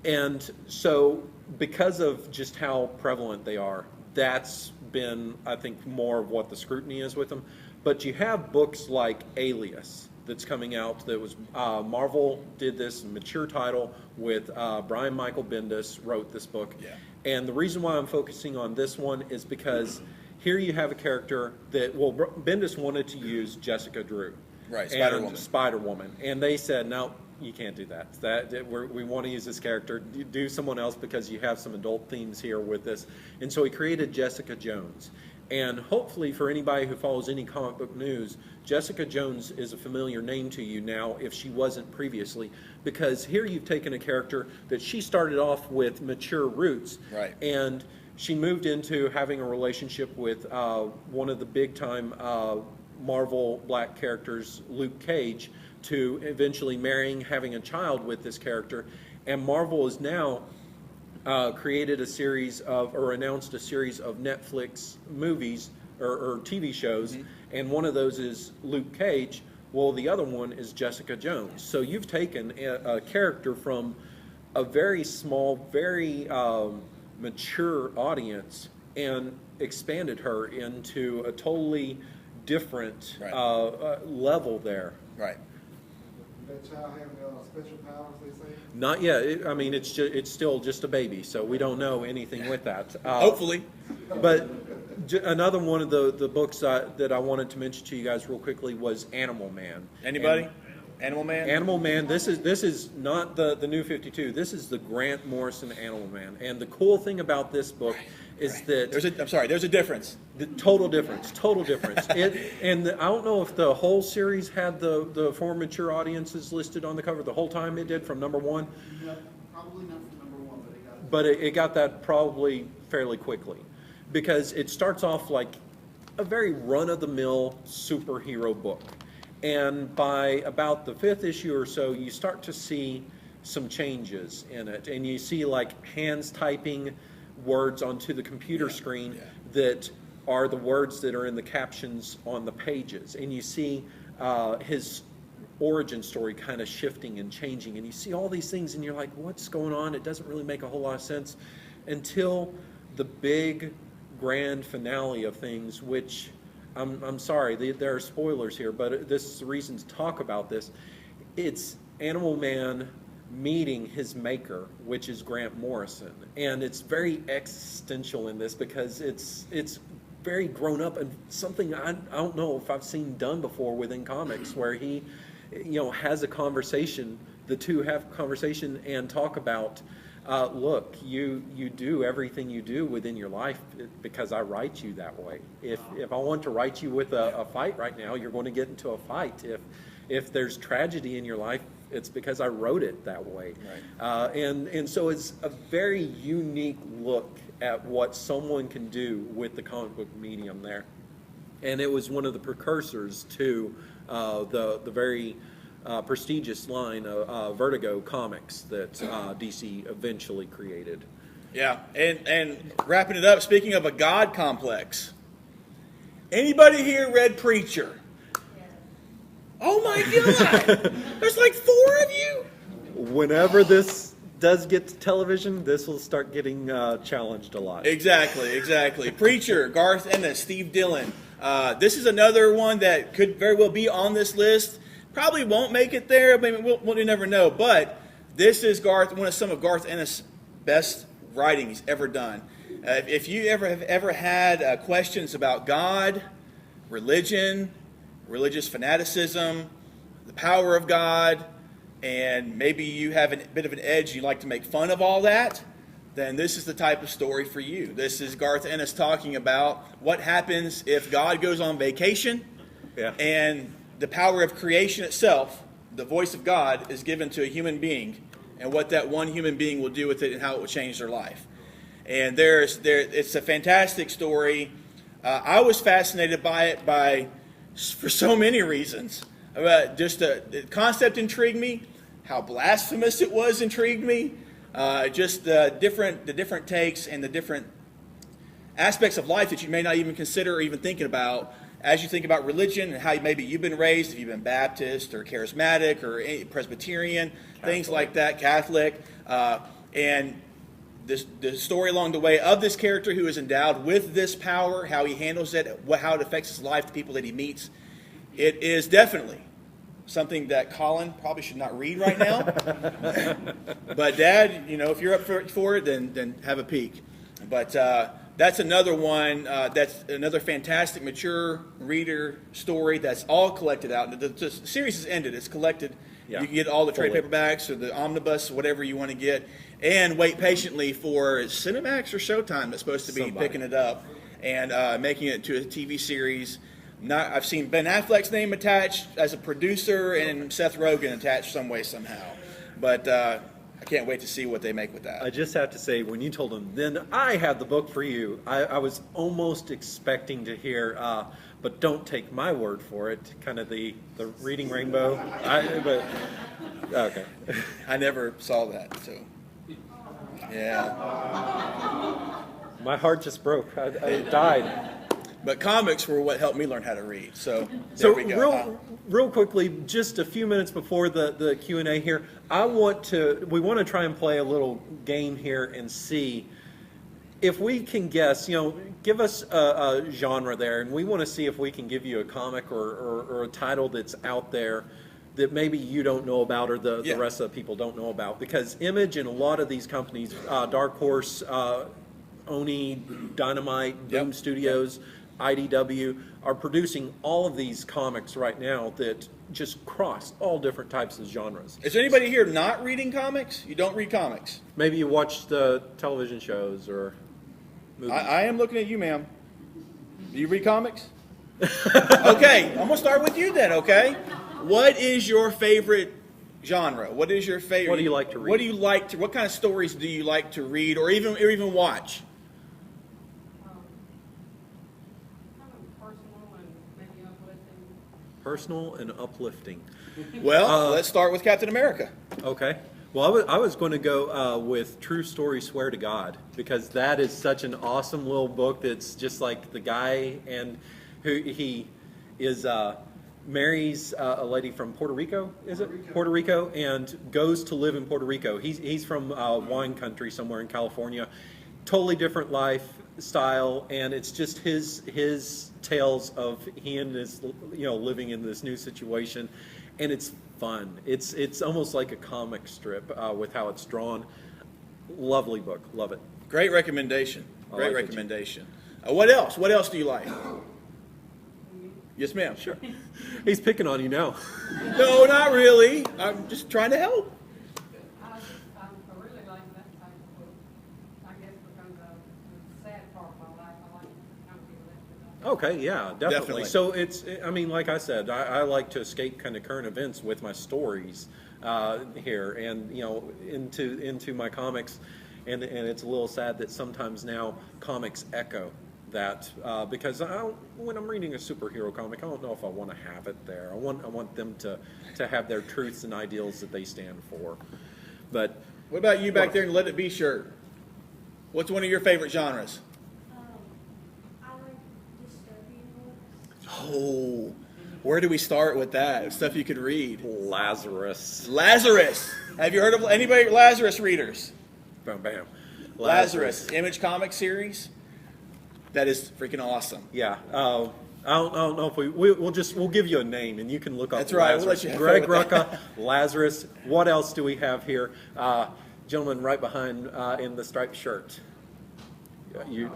B: And so because of just how prevalent they are, that's been, I think, more of what the scrutiny is with them. But you have books like Alias that's coming out that was, Marvel did this mature title with Brian Michael Bendis wrote this book. Yeah. And the reason why I'm focusing on this one is because here you have a character that, well, Bendis wanted to use Jessica Drew.
A: Right,
B: Spider-Woman. And they said, no, you can't do that. We want to use this character. Do someone else because you have some adult themes here with this. And so he created Jessica Jones. And hopefully for anybody who follows any comic book news, Jessica Jones is a familiar name to you now if she wasn't previously, because here you've taken a character that she started off with mature roots.
A: Right.
B: And she moved into having a relationship with one of the big-time Marvel black characters, Luke Cage, to eventually marrying, having a child with this character. And Marvel is now created a series of, or announced a series of Netflix movies or TV shows, and one of those is Luke Cage. Well, the other one is Jessica Jones. So you've taken a character from a very small, very mature audience and expanded her into a totally different level there.
A: Right.
C: That child have special powers, they say?
B: Not yet. It's still just a baby, so we don't know anything with that.
A: Hopefully.
B: But another one of the books that I wanted to mention to you guys real quickly was Animal Man.
A: Anybody? Animal Man?
B: Animal Man. This is not the New 52. This is the Grant Morrison Animal Man. And the cool thing about this book is that
A: There's a difference.
B: the total difference. And I don't know if the whole series had the for mature audiences listed on the cover the whole time it did from number 1.
C: No, probably not from number 1, but it got it.
B: But it got that probably fairly quickly, because it starts off like a very run-of-the-mill superhero book. And by about the 5th issue or so, you start to see some changes in it. And you see like hands typing words onto the computer screen that are the words that are in the captions on the pages. And you see his origin story kind of shifting and changing. And you see all these things and you're like, what's going on? It doesn't really make a whole lot of sense until the big grand finale of things, which I'm sorry, there are spoilers here, but this is the reason to talk about this. It's Animal Man meeting his maker, which is Grant Morrison, and it's very existential in this because it's very grown up and something I don't know if I've seen done before within comics, where he, has a conversation. The two have a conversation and talk about, look, you do everything you do within your life because I write you that way. If I want to write you with a fight right now, you're going to get into a fight. If there's tragedy in your life, it's because I wrote it that way. Right. And so it's a very unique look at what someone can do with the comic book medium there. And it was one of the precursors to the very prestigious line of Vertigo comics that DC eventually created.
A: Yeah, and wrapping it up, speaking of a God complex, anybody here read Preacher? Oh my God! There's like 4 of you?
B: Whenever this does get to television, this will start getting challenged a lot.
A: Exactly. Preacher, Garth Ennis, Steve Dillon. This is another one that could very well be on this list. Probably won't make it there. I mean, we'll never know. But this is one of some of Garth Ennis' best writing he's ever done. If you have ever had questions about God, religion, religious fanaticism, the power of God, and maybe you have a bit of an edge, you like to make fun of all that, then this is the type of story for you. This is Garth Ennis talking about what happens if God goes on vacation and the power of creation itself, the voice of God, is given to a human being, and what that one human being will do with it and how it will change their life. And it's a fantastic story. I was fascinated by it for so many reasons. Just the concept intrigued me. How blasphemous it was intrigued me. Just the different takes and the different aspects of life that you may not even consider or even thinking about as you think about religion and how maybe you've been raised, if you've been Baptist or charismatic or Presbyterian, things like that, Catholic. And the story along the way of this character who is endowed with this power, how he handles it, how it affects his life, the people that he meets. It is definitely something that Colin probably should not read right now. But Dad, if you're up for it, then have a peek. But that's another one. That's another fantastic mature reader story that's all collected out. The series has ended. It's collected. Yeah, you can get all the trade paperbacks or the omnibus, whatever you want to get, and wait patiently for Cinemax or Showtime that's supposed to be picking it up and making it to a TV series. I've seen Ben Affleck's name attached as a producer and Seth Rogen attached some way, somehow. But I can't wait to see what they make with that.
B: I just have to say, when you told them, then I have the book for you, I was almost expecting to hear, but don't take my word for it, kind of the Reading Rainbow. Okay.
A: I never saw that, so. Yeah.
B: My heart just broke. I died.
A: But comics were what helped me learn how to read. So there we go.
B: Real quickly, just a few minutes before the Q&A here, we want to try and play a little game here and see if we can guess, give us a genre there, and we want to see if we can give you a comic or a title that's out there that maybe you don't know about or the rest of the people don't know about. Because Image and a lot of these companies, Dark Horse, Oni, Dynamite, Boom Studios, IDW, are producing all of these comics right now that just cross all different types of genres.
A: Is there anybody here not reading comics? You don't read comics?
B: Maybe you watch the television shows or... movies.
A: I am looking at you, ma'am. Do you read comics? Okay, I'm gonna start with you then. Okay, what is your favorite genre? What is your favorite?
B: What do you like to read?
A: What do you like to? What kind of stories do you like to read, or even watch?
D: Kind of personal and maybe uplifting.
B: Personal and uplifting.
A: Well, let's start with Captain America.
B: Okay. Well, I was going to go with True Story Swear to God, because that is such an awesome little book that's just like the guy and who he is marries a lady from Puerto Rico, is it? Puerto Rico, and goes to live in Puerto Rico. He's from wine country somewhere in California. Totally different lifestyle, and it's just his tales of he and his living in this new situation, and it's fun. It's almost like a comic strip with how it's drawn. Lovely book, love it.
A: Great recommendation.
B: I
A: Great
B: like it,
A: recommendation. What else? What else do you like? Yes, ma'am.
B: Sure. He's picking on you now.
A: No, not really. I'm just trying to help.
D: I really like that type of book. I guess because of the sad part of my life, I like to kind of be lifted up.
B: Okay, yeah, definitely.
A: Definitely.
B: So I mean, like I said, I like to escape kind of current events with my stories here, and into my comics, and it's a little sad that sometimes now comics echo that because when I'm reading a superhero comic, I don't know if I want to have it there. I want them to have their truths and ideals that they stand for. But
A: What about you back there in Let It Be shirt? What's one of your favorite genres?
E: I like dystopian books.
A: Oh, where do we start with that? Stuff you could read.
B: Lazarus,
A: Lazarus. Have you heard of anybody Lazarus readers?
B: bam, bam,
A: Lazarus. Image comic series. That is freaking awesome.
B: Yeah. I don't know if we'll give you a name and you can look up.
A: That's right, we'll
B: Lazarus.
A: let you have
B: Greg
A: fun with
B: Rucka, Lazarus. What else do we have here? Gentleman right behind in the striped shirt. You.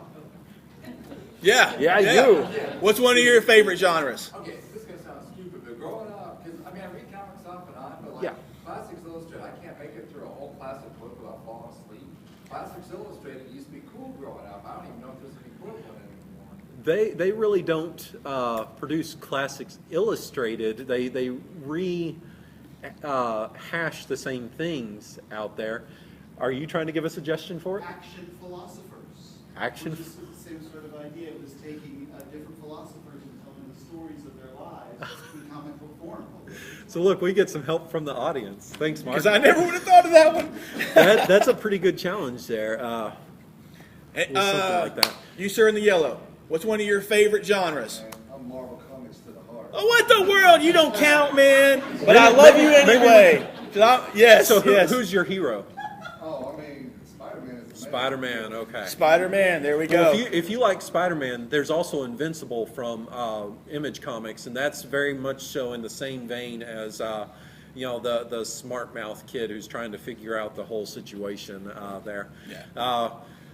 A: Yeah.
B: Yeah, you.
A: What's one of your favorite genres?
F: Okay, this is gonna sound stupid, but growing up, because I read comics off and on, but like
B: Yeah.
F: Classics Illustrated, I can't make it through a whole classic book without falling asleep. Classics Illustrated used to be cool growing up. I don't even know if there's any equivalent anymore.
B: They really don't produce Classics Illustrated. They hash the same things out there. Are you trying to give a suggestion for it?
G: Action philosophers.
B: Action-
G: Which is the same sort of idea. It was taking different philosophers and telling the stories of their lives in comic book form.
B: So look, we get some help from the audience. Thanks, Mark.
A: Because I never would have thought of that one.
B: That's a pretty good challenge there. Something like that.
A: You, sir, in the yellow. What's one of your favorite genres?
C: I'm Marvel Comics to the heart.
A: Oh, what the world? You don't count, man. But I love you anyway. Yes,
B: So
A: yes.
B: who's your hero?
C: Oh, Spider-Man is amazing.
B: Spider-Man. Okay.
A: Spider-Man. There we go.
B: Well, if you like Spider-Man, there's also Invincible from Image Comics, and that's very much so in the same vein as the smart mouth kid who's trying to figure out the whole situation there.
A: Yeah.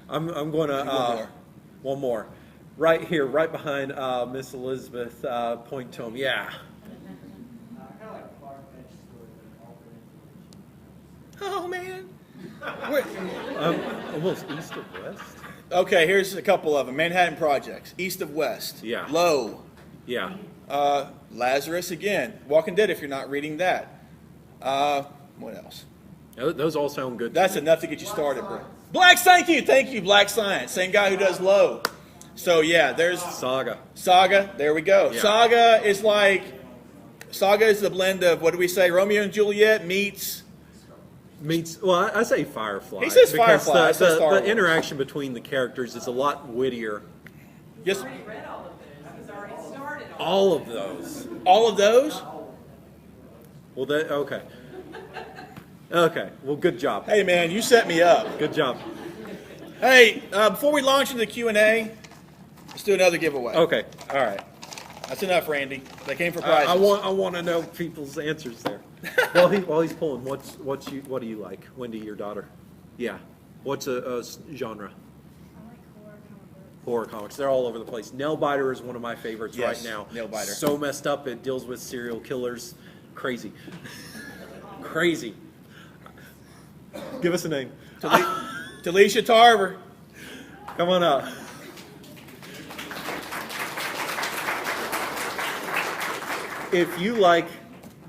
B: I'm going to one more. Right here, right behind Miss Elizabeth, point to him. Yeah.
H: I kind of like far-fetched stories, like alternate
A: Oh, man.
B: Almost east of west.
A: Okay, here's a couple of them. Manhattan Projects. East of West.
B: Yeah.
A: Low.
B: Yeah.
A: Lazarus again. Walking Dead if you're not reading that. What else?
B: Those all sound good.
A: That's enough to get you started, bro. Black, thank you, Black Science. Same guy who does Low. So yeah, there's
B: Saga.
A: Saga. There we go.
B: Yeah.
A: Saga is the blend of, what do we say, Romeo and Juliet meets.
B: Well, I say Firefly.
A: He says
B: because
A: Firefly, I say Star
B: The
A: Wars.
B: interaction between the characters is a lot wittier.
A: Yes.
D: Already read all of those. He's already started on
B: All of those.
A: All of those.
B: Well, okay. Okay. Well, good job.
A: Hey man, you set me up.
B: Good job.
A: Hey, before we launch into the Q&A, let's do another giveaway.
B: Okay. All right.
A: That's enough, Randy. They came for prizes.
B: I want to know people's answers there. While he's pulling, what do you like, Wendy, your daughter? Yeah. What's a genre?
E: I like horror comic books.
B: Horror comics. They're all over the place. Nailbiter is one of my favorites
A: Yes,
B: right now.
A: Nailbiter.
B: So messed up. It deals with serial killers. Crazy. Crazy. Give us a name.
A: Talisha Tarver.
B: Come on up. If you like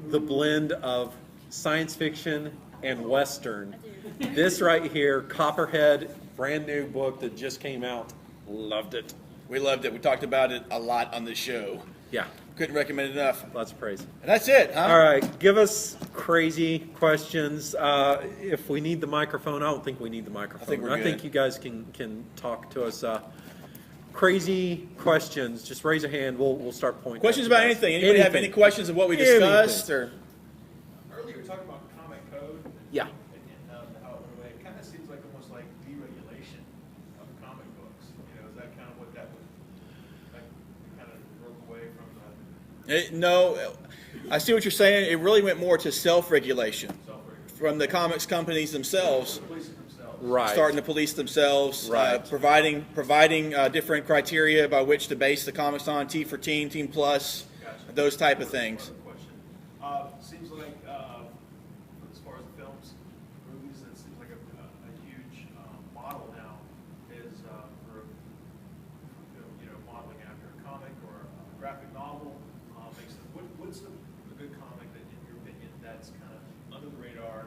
B: the blend of science fiction and Western, this right here, Copperhead, brand new book that just came out, loved it.
A: We loved it. We talked about it a lot on the show.
B: Yeah,
A: Couldn't recommend it enough.
B: lots of praise.
A: And that's it, huh?
B: All right, give us crazy questions. If we need the microphone, I don't think we need the microphone.
A: I think we're good.
B: you guys can talk to us. Crazy questions, just raise a hand. We'll start pointing.
A: Questions
B: at you
A: about
B: guys.
A: anything? Anybody have any questions of what we
B: Anything.
A: discussed? Or
G: Earlier, we were talking about comic code.
B: Yeah.
G: And how it went away. It kind of seems like almost like deregulation of comic books. You know, is that kind of what that was, like, kind of broke away from the
A: No, I see what you're saying. It really went more to self-regulation
G: self-regulation?
A: from the comics companies themselves.
G: Policing themselves.
B: Right.
A: Starting to police themselves,
B: Right.
A: providing different criteria by which to base the comics on, T for teen, teen plus,
G: Gotcha.
A: those type of things.
G: Another question. Seems like, as far as the films, movies, it seems like a huge model now is for, you know, modeling after a comic or a graphic novel. What's a good comic that, in your opinion, that's kind of under the radar,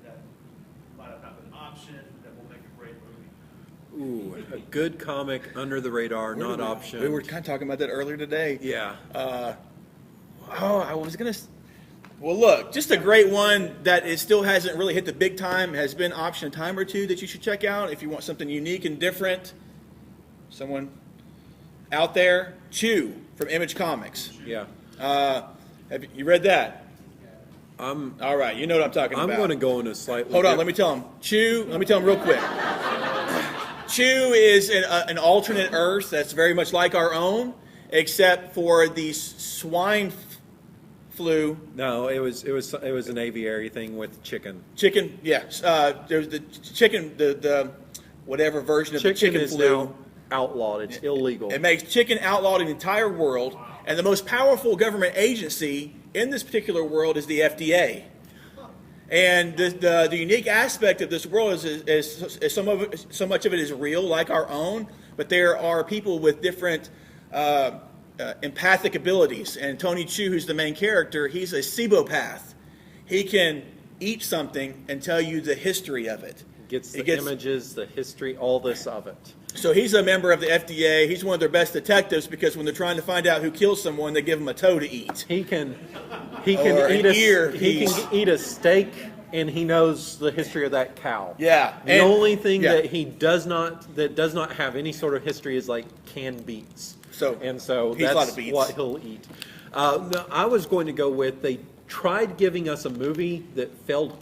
G: that might have not been an option, that will make a great movie?
B: Ooh, a good comic under the radar, not option.
A: We were kind of talking about that earlier today.
B: Yeah.
A: I was gonna. Well, look, just a great one that it still hasn't really hit the big time. Has been option a time or two that you should check out if you want something unique and different. Someone out there, Chew from Image Comics.
B: Yeah.
A: Have you read that?
B: I'm
A: All right, you know what I'm talking about.
B: going to go in a slightly.
A: Hold on, let me tell him. Chew, let me tell him real quick. Chew is an alternate Earth that's very much like our own, except for the swine flu.
B: No, it was an aviary thing with chicken.
A: Chicken, yes. There's the chicken, the whatever version of the
B: Chicken
A: chicken
B: is
A: flu.
B: now outlawed. It's illegal.
A: It makes chicken outlawed in the entire world, and the most powerful government agency in this particular world is the FDA. And the unique aspect of this world is so much of it is real, like our own, but there are people with different empathic abilities. And Tony Chu, who's the main character, he's a sebopath. He can eat something and tell you the history of it.
B: Gets the images, the history, all this of it.
A: So he's a member of the FDA. He's one of their best detectives because when they're trying to find out who killed someone, they give him a toe to eat.
B: He can
A: Or
B: eat
A: an ear
B: he
A: piece.
B: can eat a steak, and he knows the history of that cow.
A: Yeah.
B: The
A: and-
B: only thing
A: yeah.
B: that he does not have any sort of history is like canned beets.
A: So
B: that's
A: he's a lot of beets.
B: what he'll eat. No, I was going to go with, they tried giving us a movie that failed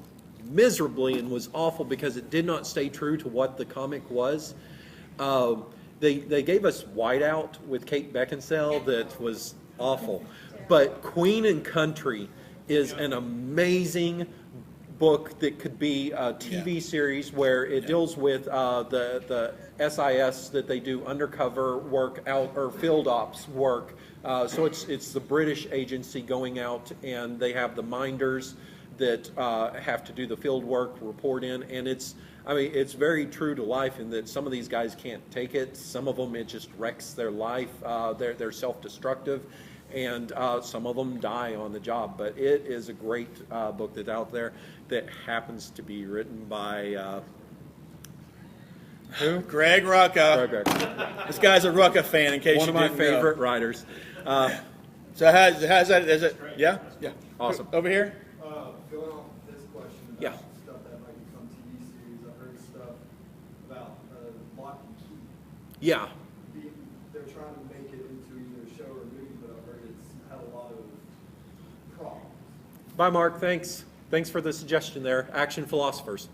B: miserably and was awful because it did not stay true to what the comic was. They gave us Whiteout with Kate Beckinsale that was awful. But Queen and Country is an amazing book that could be a TV series where it deals with the SIS that they do undercover work out or field ops work. So it's the British agency going out, and they have the minders that have to do the field work, report in, and it's very true to life in that some of these guys can't take it. Some of them, it just wrecks their life. They're self-destructive, and some of them die on the job. But it is a great book that's out there that happens to be written by who?
A: Greg Rucka.
B: Greg.
A: This guy's a Rucka fan, in case
B: One
A: you
B: of my
A: didn't know.
B: favorite writers.
A: So how's that? Is it? Yeah. Yeah.
B: Awesome.
A: Over here.
C: Going off this question about
B: Yeah.
C: stuff that might become TV series, I've heard stuff about Lock and Key.
B: Yeah.
C: They're trying to make it into either a show or a movie, but I've heard it's had a lot of problems.
B: Bye, Mark. Thanks for the suggestion there. Action philosophers.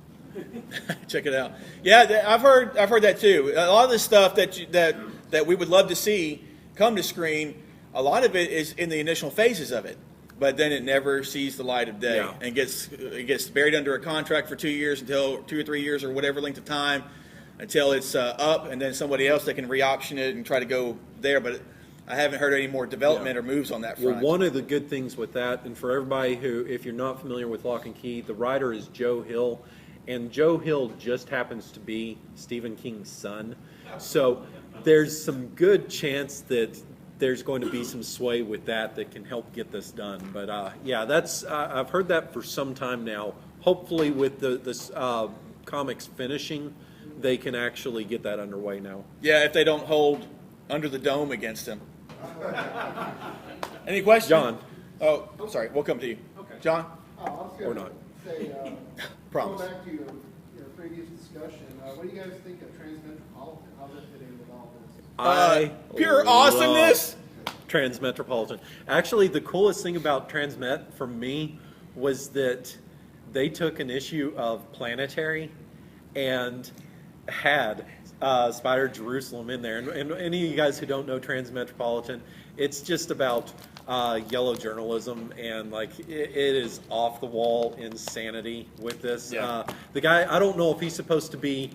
A: Check it out. Yeah, I've heard that too. A lot of the stuff that we would love to see come to screen, a lot of it is in the initial phases of it, but then it never sees the light of day
B: Yeah.
A: and it gets buried under a contract for 2 years until 2 or 3 years or whatever length of time until it's up, and then somebody else that can re-option it and try to go there. But I haven't heard any more development or moves on that front.
B: Well, one of the good things with that, and for everybody who, if you're not familiar with Lock and Key, the writer is Joe Hill, and Joe Hill just happens to be Stephen King's son. So there's some good chance that there's going to be some sway with that can help get this done. But yeah, that's I've heard that for some time now. Hopefully with the comics finishing, they can actually get that underway now.
A: Yeah, if they don't hold Under the Dome against him. Any questions?
B: John.
A: Oh, sorry. We'll come to you.
G: Okay.
A: John?
C: I was
B: Or
C: gonna
B: not.
C: say,
A: Promise.
C: going back to your previous discussion, what do you guys think of Transmetropolitan? How does that fit in with all this?
B: I
A: Pure
B: love
A: awesomeness.
B: Transmetropolitan. Actually, the coolest thing about Transmet for me was that they took an issue of Planetary and had Spider Jerusalem in there. And any of you guys who don't know Transmetropolitan, it's just about yellow journalism, and like it is off the wall insanity with this.
A: Yeah.
B: The guy, I don't know if he's supposed to be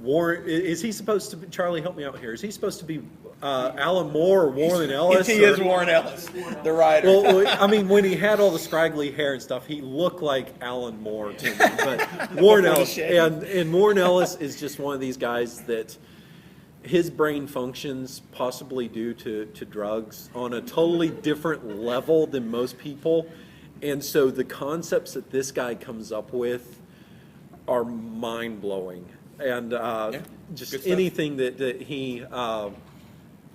B: Warren. Is he supposed to be? Charlie, help me out here. Is he supposed to be Alan Moore or Warren Ellis?
A: He is Warren Ellis, the writer.
B: Well, I mean, when he had all the scraggly hair and stuff, he looked like Alan Moore to me. But Warren
A: Before the
B: Ellis,
A: shave.
B: and Warren Ellis is just one of these guys that his brain functions possibly due to drugs on a totally different level than most people. And so the concepts that this guy comes up with are mind-blowing. And
A: good
B: just
A: stuff.
B: anything that he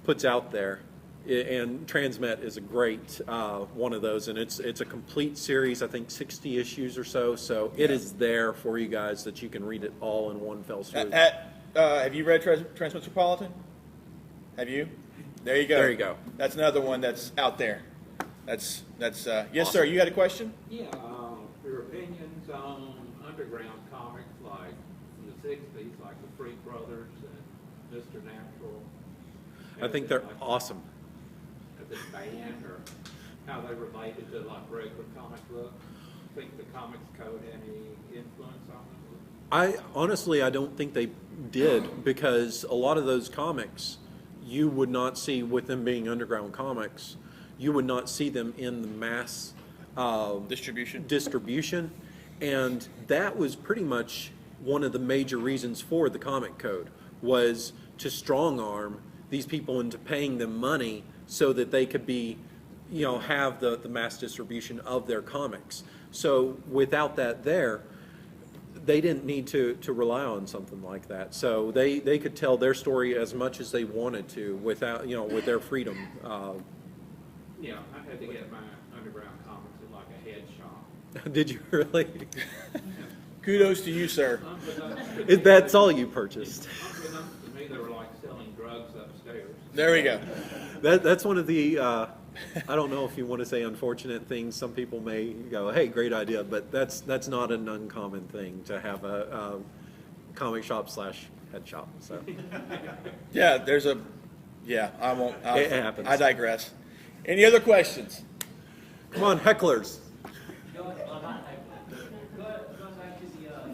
B: puts out there. And Transmet is a great one of those, and it's a complete series. I think 60 issues or so. So it is there for you guys that you can read it all in one fell swoop.
A: Have you read Transmetropolitan? Have you? There you go.
B: There you go.
A: That's another one that's out there. That's yes,
B: Awesome.
A: sir. You had a question?
I: Yeah, your opinions on underground comics like from the 60s, like the Freak Brothers and Mr. Natural.
B: I think they're
I: Like,
B: awesome.
I: as a band, or how they related to like regular comic book. Think the Comics Code had any influence on it?
B: I don't think they did, because a lot of those comics you would not see, with them being underground comics, you would not see them in the mass distribution, and that was pretty much one of the major reasons for the comic code, was to strong arm these people into paying them money so that they could be, have the mass distribution of their comics. So without that there, they didn't need to rely on something like that. So they could tell their story as much as they wanted to without, with their freedom.
I: Yeah, I had to get my underground comics in like a head shop.
B: Did you really?
A: Kudos to you, sir.
I: Unbeknownst to me,
B: That's all you purchased.
I: unbeknownst to me, they were like selling drugs upstairs.
A: There we go.
B: That's one of the, I don't know if you want to say unfortunate things. Some people may go, hey, great idea, but that's not an uncommon thing to have a comic shop / head shop. So
A: Yeah, I won't.
B: It happens.
A: I digress. Any other questions?
B: come on, hecklers.
H: Going back to the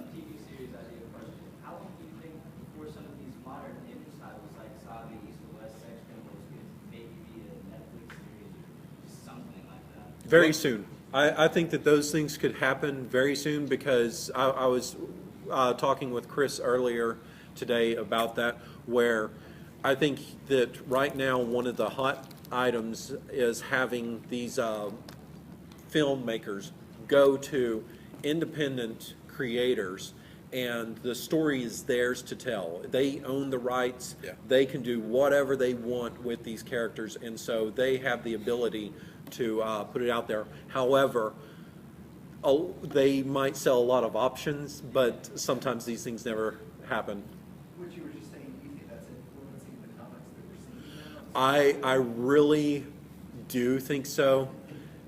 H: TV series idea question, how long do you think before some of these modern image titles like Saga, East and West, Sex Criminals could maybe be a Netflix series or something like that?
B: Very soon. I think that those things could happen very soon, because I was talking with Chris earlier today about that, where I think that right now one of the hot items is having these filmmakers go to independent creators, and the story is theirs to tell. They own the rights.
A: Yeah.
B: They can do whatever they want with these characters, and so they have the ability to put it out there. However, they might sell a lot of options, but sometimes these things never happen.
C: What you were just saying, do you think that's influencing the comics that we're seeing now?
B: I really do think so.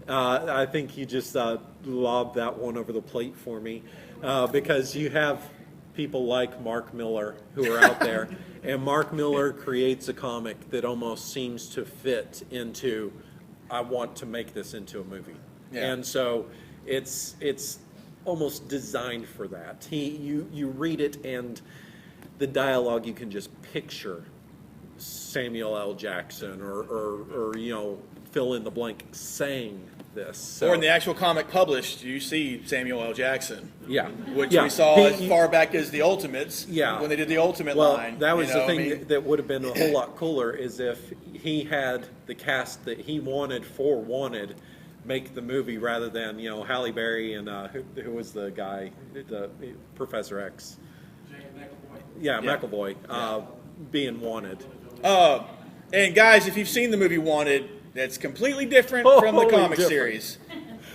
B: I think you just lobbed that one over the plate for me, because you have people like Mark Miller who are out there, and Mark Miller creates a comic that almost seems to fit into, I want to make this into a movie.
A: Yeah.
B: And so it's almost designed for that. You read it, and the dialogue, you can just picture Samuel L. Jackson or fill in the blank saying this. So.
A: Or in the actual comic published, you see Samuel L. Jackson.
B: Yeah.
A: Which
B: Yeah.
A: we saw
B: He-
A: as far back as the Ultimates.
B: Yeah.
A: When they did the Ultimate
B: Well,
A: line.
B: that was
A: you know,
B: the thing
A: I mean,
B: that would have been a whole lot cooler is if he had the cast that he wanted make the movie rather than, you know, Halle Berry and who was the guy, the Professor X.
C: James McAvoy.
B: Yeah,
A: Yeah.
B: McAvoy, being wanted.
A: And guys, if you've seen the movie Wanted, that's completely different from the
B: Totally
A: comic
B: different.
A: series.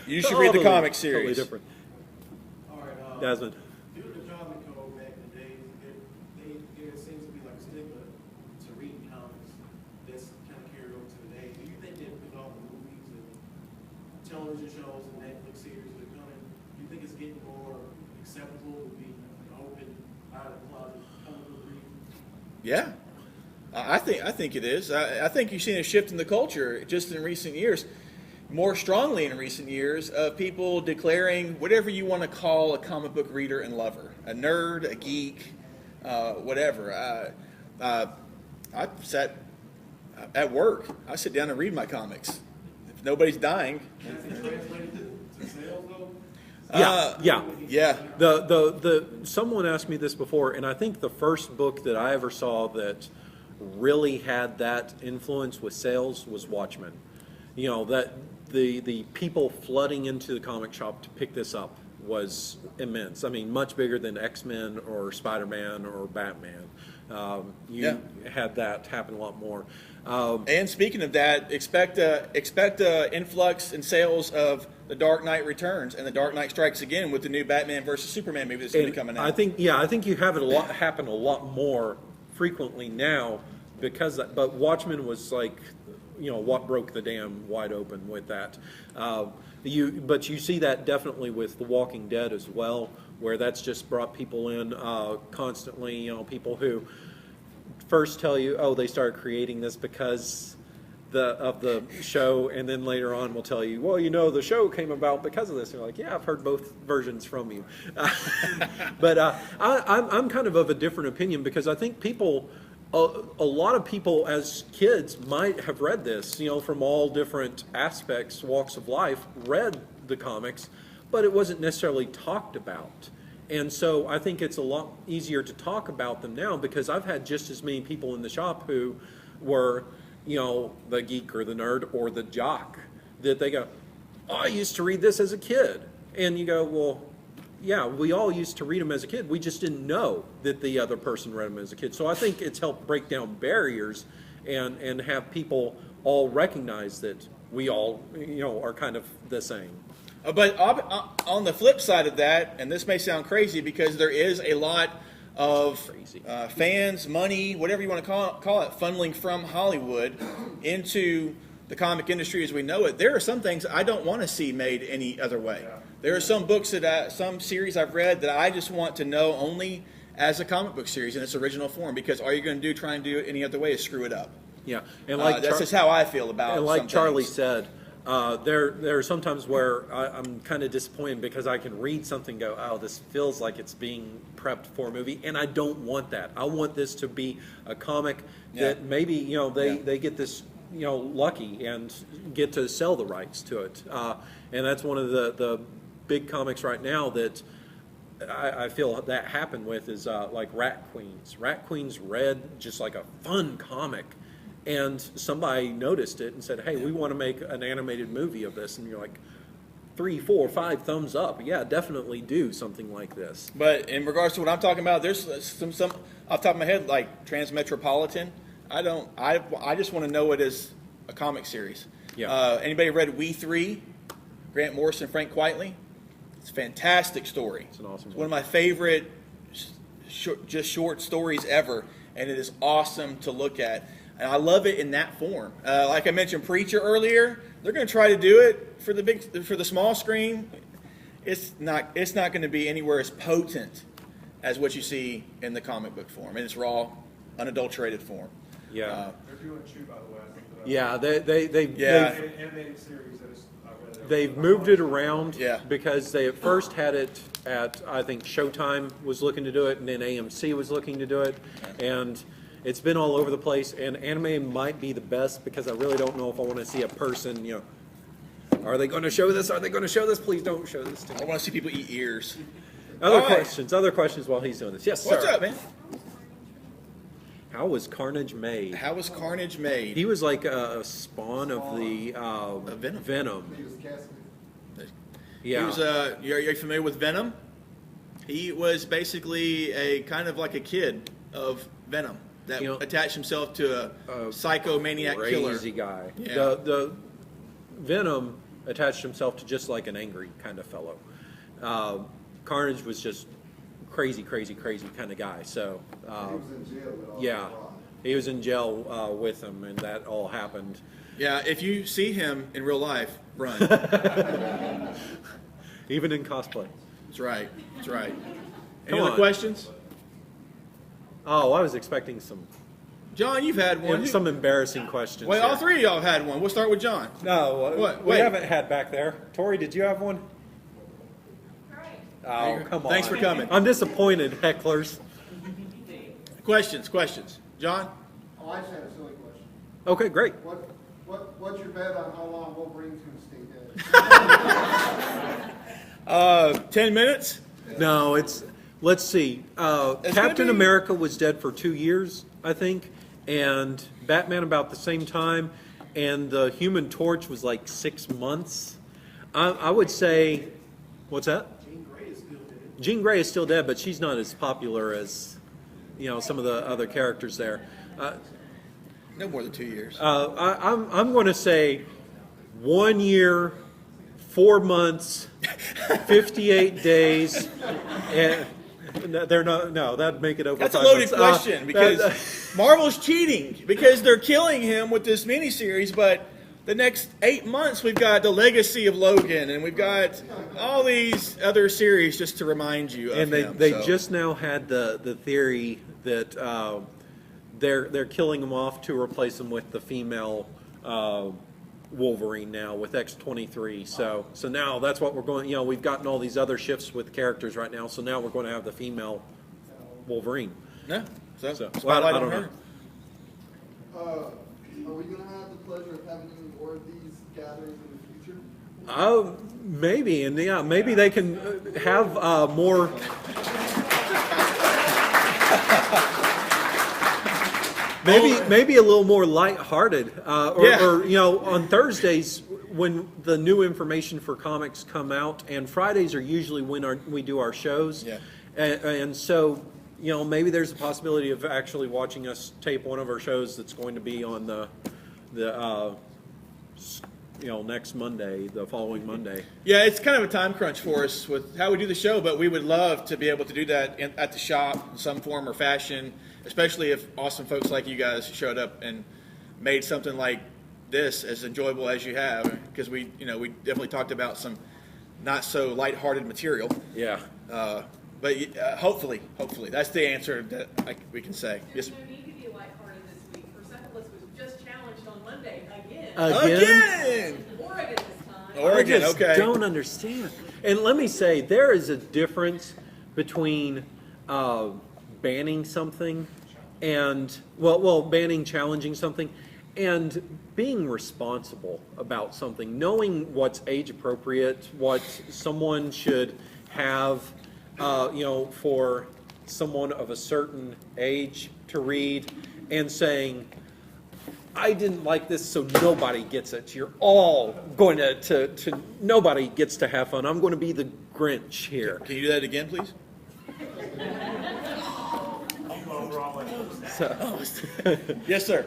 A: You should read the comic series.
B: Totally different.
C: All right,
B: Desmond.
C: due to the comic code back in the days, there seems to be like a stigma to reading comics that's kind of carried over to today. Do you think that with all the movies and television shows and Netflix series that are coming, do you think it's getting more acceptable to be open, out of the closet, comic book reading?
A: Yeah. I think it is. I think you've seen a shift in the culture just in recent years, more strongly in recent years, of people declaring whatever you want to call a comic book reader and lover, a nerd, a geek, whatever. I sat at work. I sit down and read my comics. If nobody's dying.
C: Has it translated to sales though?
B: Yeah.
A: Yeah.
B: Someone asked me this before, and I think the first book that I ever saw that really had that influence with sales was Watchmen. You know, that the people flooding into the comic shop to pick this up was immense. I mean, much bigger than X-Men or Spider-Man or Batman. You had that happen a lot more.
A: And speaking of that, expect a influx in sales of The Dark Knight Returns and The Dark Knight Strikes Again with the new Batman versus Superman movie that's going to be coming out.
B: I think you have it happen a lot more frequently now because but Watchmen was like, you know, what broke the dam wide open with that. But you see that definitely with The Walking Dead as well, where that's just brought people in constantly. You know, people who first tell you, oh, they started creating this because of the show, and then later on will tell you, well, you know, the show came about because of this. And you're like, yeah, I've heard both versions from you. But I'm kind of a different opinion because I think a lot of people as kids might have read this, you know, from all different aspects, walks of life, read the comics, but it wasn't necessarily talked about. And so I think it's a lot easier to talk about them now because I've had just as many people in the shop who were, you know, the geek or the nerd or the jock that they go, oh, I used to read this as a kid. And you go, well, yeah, we all used to read them as a kid. We just didn't know that the other person read them as a kid. So I think it's helped break down barriers and have people all recognize that we all, you know, are kind of the same.
A: But on the flip side of that, and this may sound crazy because there is a lot of fans, money, whatever you want to call it, funneling from Hollywood into the comic industry as we know it. There are some things I don't want to see made any other way. There are some books some series I've read that I just want to know only as a comic book series in its original form, because all you're going to try and do it any other way is screw it up.
B: Yeah, and like
A: that's just how I feel about it.
B: And like
A: some
B: Charlie
A: things.
B: said, there are some times where I'm kind of disappointed because I can read something and go, oh, this feels like it's being prepped for a movie, and I don't want that. I want this to be a comic that maybe, you know, they get this, you know, lucky and get to sell the rights to it. And that's one of the big comics right now that I feel that happened with is like Rat Queens. Rat Queens read just like a fun comic, and somebody noticed it and said, hey, we want to make an animated movie of this. And you're like, 3, 4, 5 thumbs up. Yeah, definitely do something like this.
A: But in regards to what I'm talking about, there's some off the top of my head, like Transmetropolitan. I just want to know it as a comic series.
B: Yeah.
A: Anybody read We Three? Grant Morrison, Frank Quitely? It's a fantastic story.
B: It's an awesome
A: one of my favorite short stories ever, and it is awesome to look at. And I love it in that form. Like I mentioned Preacher earlier, they're going to try to do it for the small screen. It's not going to be anywhere as potent as what you see in the comic book form, in its raw, unadulterated form.
B: Yeah.
C: They're doing Chew, by the way. I think that
B: Yeah,
C: animated series that is, I read it.
B: they've moved it around
A: Yeah.
B: because they at first had it at, I think Showtime was looking to do it, and then AMC was looking to do it, and it's been all over the place. And anime might be the best because I really don't know if I want to see a person, you know, Are they going to show this? Are they going to show this? Please don't show this to
A: I
B: me.
A: want to see people eat ears.
B: Other
A: All right.
B: questions? Other questions while he's doing this? Yes, sir.
A: What's up, man?
B: How was Carnage made?
A: How was Carnage made?
B: He was like a spawn of the
A: Venom.
B: Venom.
F: He was casting
B: Yeah.
A: He was, you're familiar with Venom? He was basically a kind of like a kid of Venom that attached himself to a psychomaniac killer.
B: Crazy guy.
A: Yeah.
B: The Venom attached himself to just like an angry kind of fellow. Carnage was just crazy kind of guy. So
F: he was in jail with all
B: yeah,
F: the fraud.
B: he was in jail with him, and that all happened.
A: Yeah, if you see him in real life, run.
B: Even in cosplay.
A: That's right. That's right. Any
B: Come
A: other
B: on.
A: questions?
B: Oh, I was expecting some
A: John, you've had one.
B: some embarrassing questions.
A: Well, all
B: here.
A: three of y'all have had one. We'll start with John.
B: No,
A: What?
B: we
A: Wait.
B: haven't had back there. Tori, did you have one? Oh, come on.
A: Thanks for coming.
B: I'm disappointed, hecklers.
A: Questions. John?
J: Oh, I just had a silly question.
B: Okay, great.
J: What's your bet on how long Wolverine's gonna stay dead?
A: 10 minutes?
B: No, let's see.
A: It's
B: Captain
A: gonna be-
B: America was dead for 2 years, I think, and Batman about the same time, and the Human Torch was like 6 months. I would say, what's that?
C: Jean Grey is still dead.
B: Jean Grey is still dead, but she's not as popular as, some of the other characters there.
A: No more than 2 years.
B: I'm going to say 1 year, 4 months, 58 days, and they're not. No, that'd make it over.
A: That's a
B: 5
A: loaded
B: months.
A: question because Marvel's cheating because they're killing him with this miniseries, but the next 8 months we've got the Legacy of Logan and we've got all these other series just to remind you of
B: and
A: him.
B: they
A: so.
B: just now had the theory that they're killing him off to replace him with the female Wolverine now with X-23. So now that's what we're going. We've gotten all these other shifts with characters right now. So now we're going to have the female Wolverine.
A: Yeah. So,
B: So,
A: spotlight
B: I
A: on
B: don't
A: her.
B: know.
J: Are we gonna have the pleasure of having any more of these gatherings in the future?
B: Maybe, and maybe they can have more. Maybe a little more lighthearted, or on Thursdays when the new information for comics come out, and Fridays are usually when we do our shows.
A: Yeah.
B: And so maybe there's a possibility of actually watching us tape one of our shows that's going to be on the next Monday, the following Monday.
A: Yeah, it's kind of a time crunch for us with how we do the show, but we would love to be able to do that at the shop in some form or fashion, especially if awesome folks like you guys showed up and made something like this as enjoyable as you have, because we definitely talked about some not so lighthearted material.
B: Yeah.
A: But hopefully, that's the answer that we can say. Yes.
K: There's no need to be lighthearted this week. Persepolis was just challenged on Monday again.
A: Again!
K: Oregon this time.
A: Oregon,
B: I just
A: okay.
B: don't understand. And let me say, there is a difference between banning something and, banning, challenging something, and being responsible about something, knowing what's age appropriate, what someone should have, for someone of a certain age to read, and saying, I didn't like this, so nobody gets it. You're all going to nobody gets to have fun. I'm going to be the Grinch here.
A: Can you do that again, please? Yes, sir.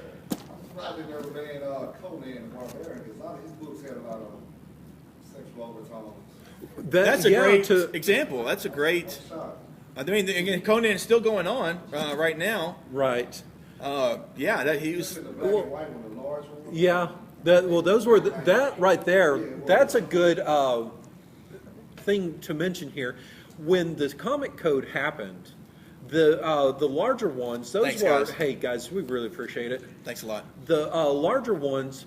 F: Probably never read Conan the Barbarian, because a lot of his books had a lot of sexual overtones.
A: That's a great example. That's a great. I mean, again, Conan is still going on right now.
B: Right.
A: He was.
F: The black and white one, the large one.
B: Yeah. Those were that right there. That's a good thing to mention here. When the comic code happened, the larger ones, those
A: Thanks,
B: were.
A: guys.
B: Hey guys, we really appreciate it.
A: Thanks a lot.
B: The larger ones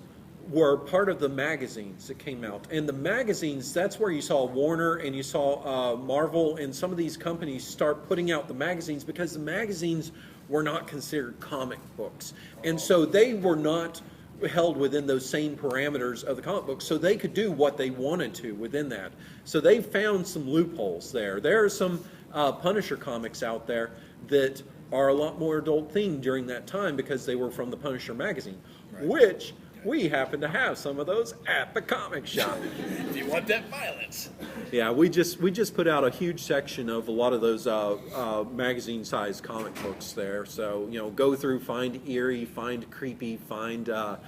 B: were part of the magazines that came out. And the magazines, that's where you saw Warner and you saw Marvel and some of these companies start putting out the magazines, because the magazines were not considered comic books. And so they were not held within those same parameters of the comic book, so they could do what they wanted to within that. So they found some loopholes there. There are some Punisher comics out there that are a lot more adult themed during that time because they were from the Punisher magazine, which we happen to have some of those at the comic shop.
A: If you want that violence.
B: Yeah, we just put out a huge section of a lot of those magazine-sized comic books there. So go through, find eerie, find creepy, find all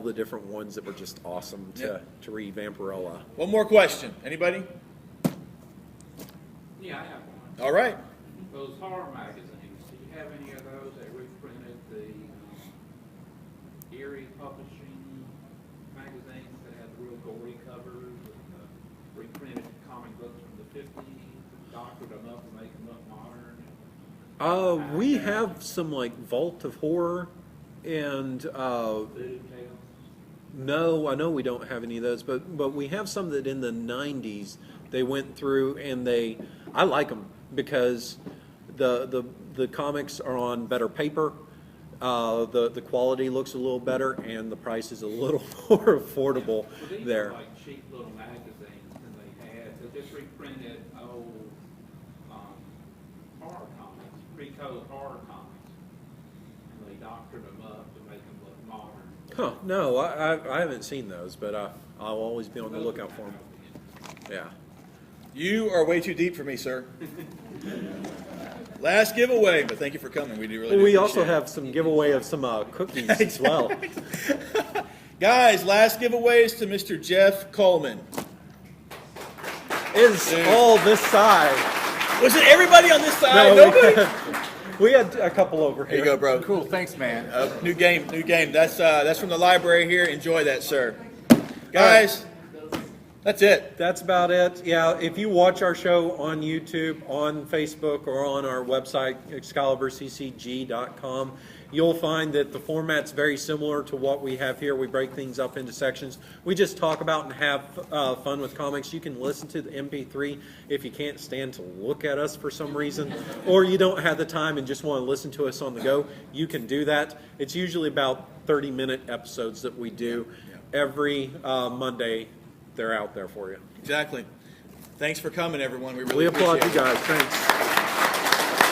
B: the different ones that were just awesome to read. Vampirella.
A: One more question. Anybody?
I: Yeah, I have one.
A: All right.
I: Those horror magazines, do you have any of those that reprinted the Erie Publishing magazines that had the real gory covers and reprinted comic books from the 50s, doctored them up and make them look modern?
B: We have some like Vault of Horror and
I: Voodoo Tales?
B: no, I know we don't have any of those, but we have some that in the 90s they went through and I like them because the comics are on better paper. The quality looks a little better, and the price is a little more affordable
I: Well, these
B: there.
I: are like cheap little magazines that they had. They just reprinted old horror comics, pre-code horror comics, and they doctored them up to make them look modern.
B: Huh? No, I haven't seen those, but I'll always be on the lookout for them. Yeah.
A: You are way too deep for me, sir. Last giveaway, but thank you for coming. We do really.
B: We
A: do
B: also
A: appreciate it.
B: have some giveaway of some cookies as well.
A: Guys, last giveaway is to Mr. Jeff Coleman.
B: Is
A: Dude.
B: all this side.
A: Was it everybody on this side?
B: No,
A: Nobody?
B: we had a couple over here.
A: Here you go, bro.
F: Cool, thanks, man.
A: New game. That's from the library here. Enjoy that, sir. Guys, that's it.
B: That's about it. Yeah, if you watch our show on YouTube, on Facebook, or on our website, ExcaliburCCG.com, you'll find that the format's very similar to what we have here. We break things up into sections. We just talk about and have fun with comics. You can listen to the MP3 if you can't stand to look at us for some reason, or you don't have the time and just want to listen to us on the go. You can do that. It's usually about 30-minute episodes that we do every Monday. They're out there for you.
A: Exactly. Thanks for coming, everyone. We
B: We
A: really
B: applaud you
A: appreciate it.
B: guys. Thanks.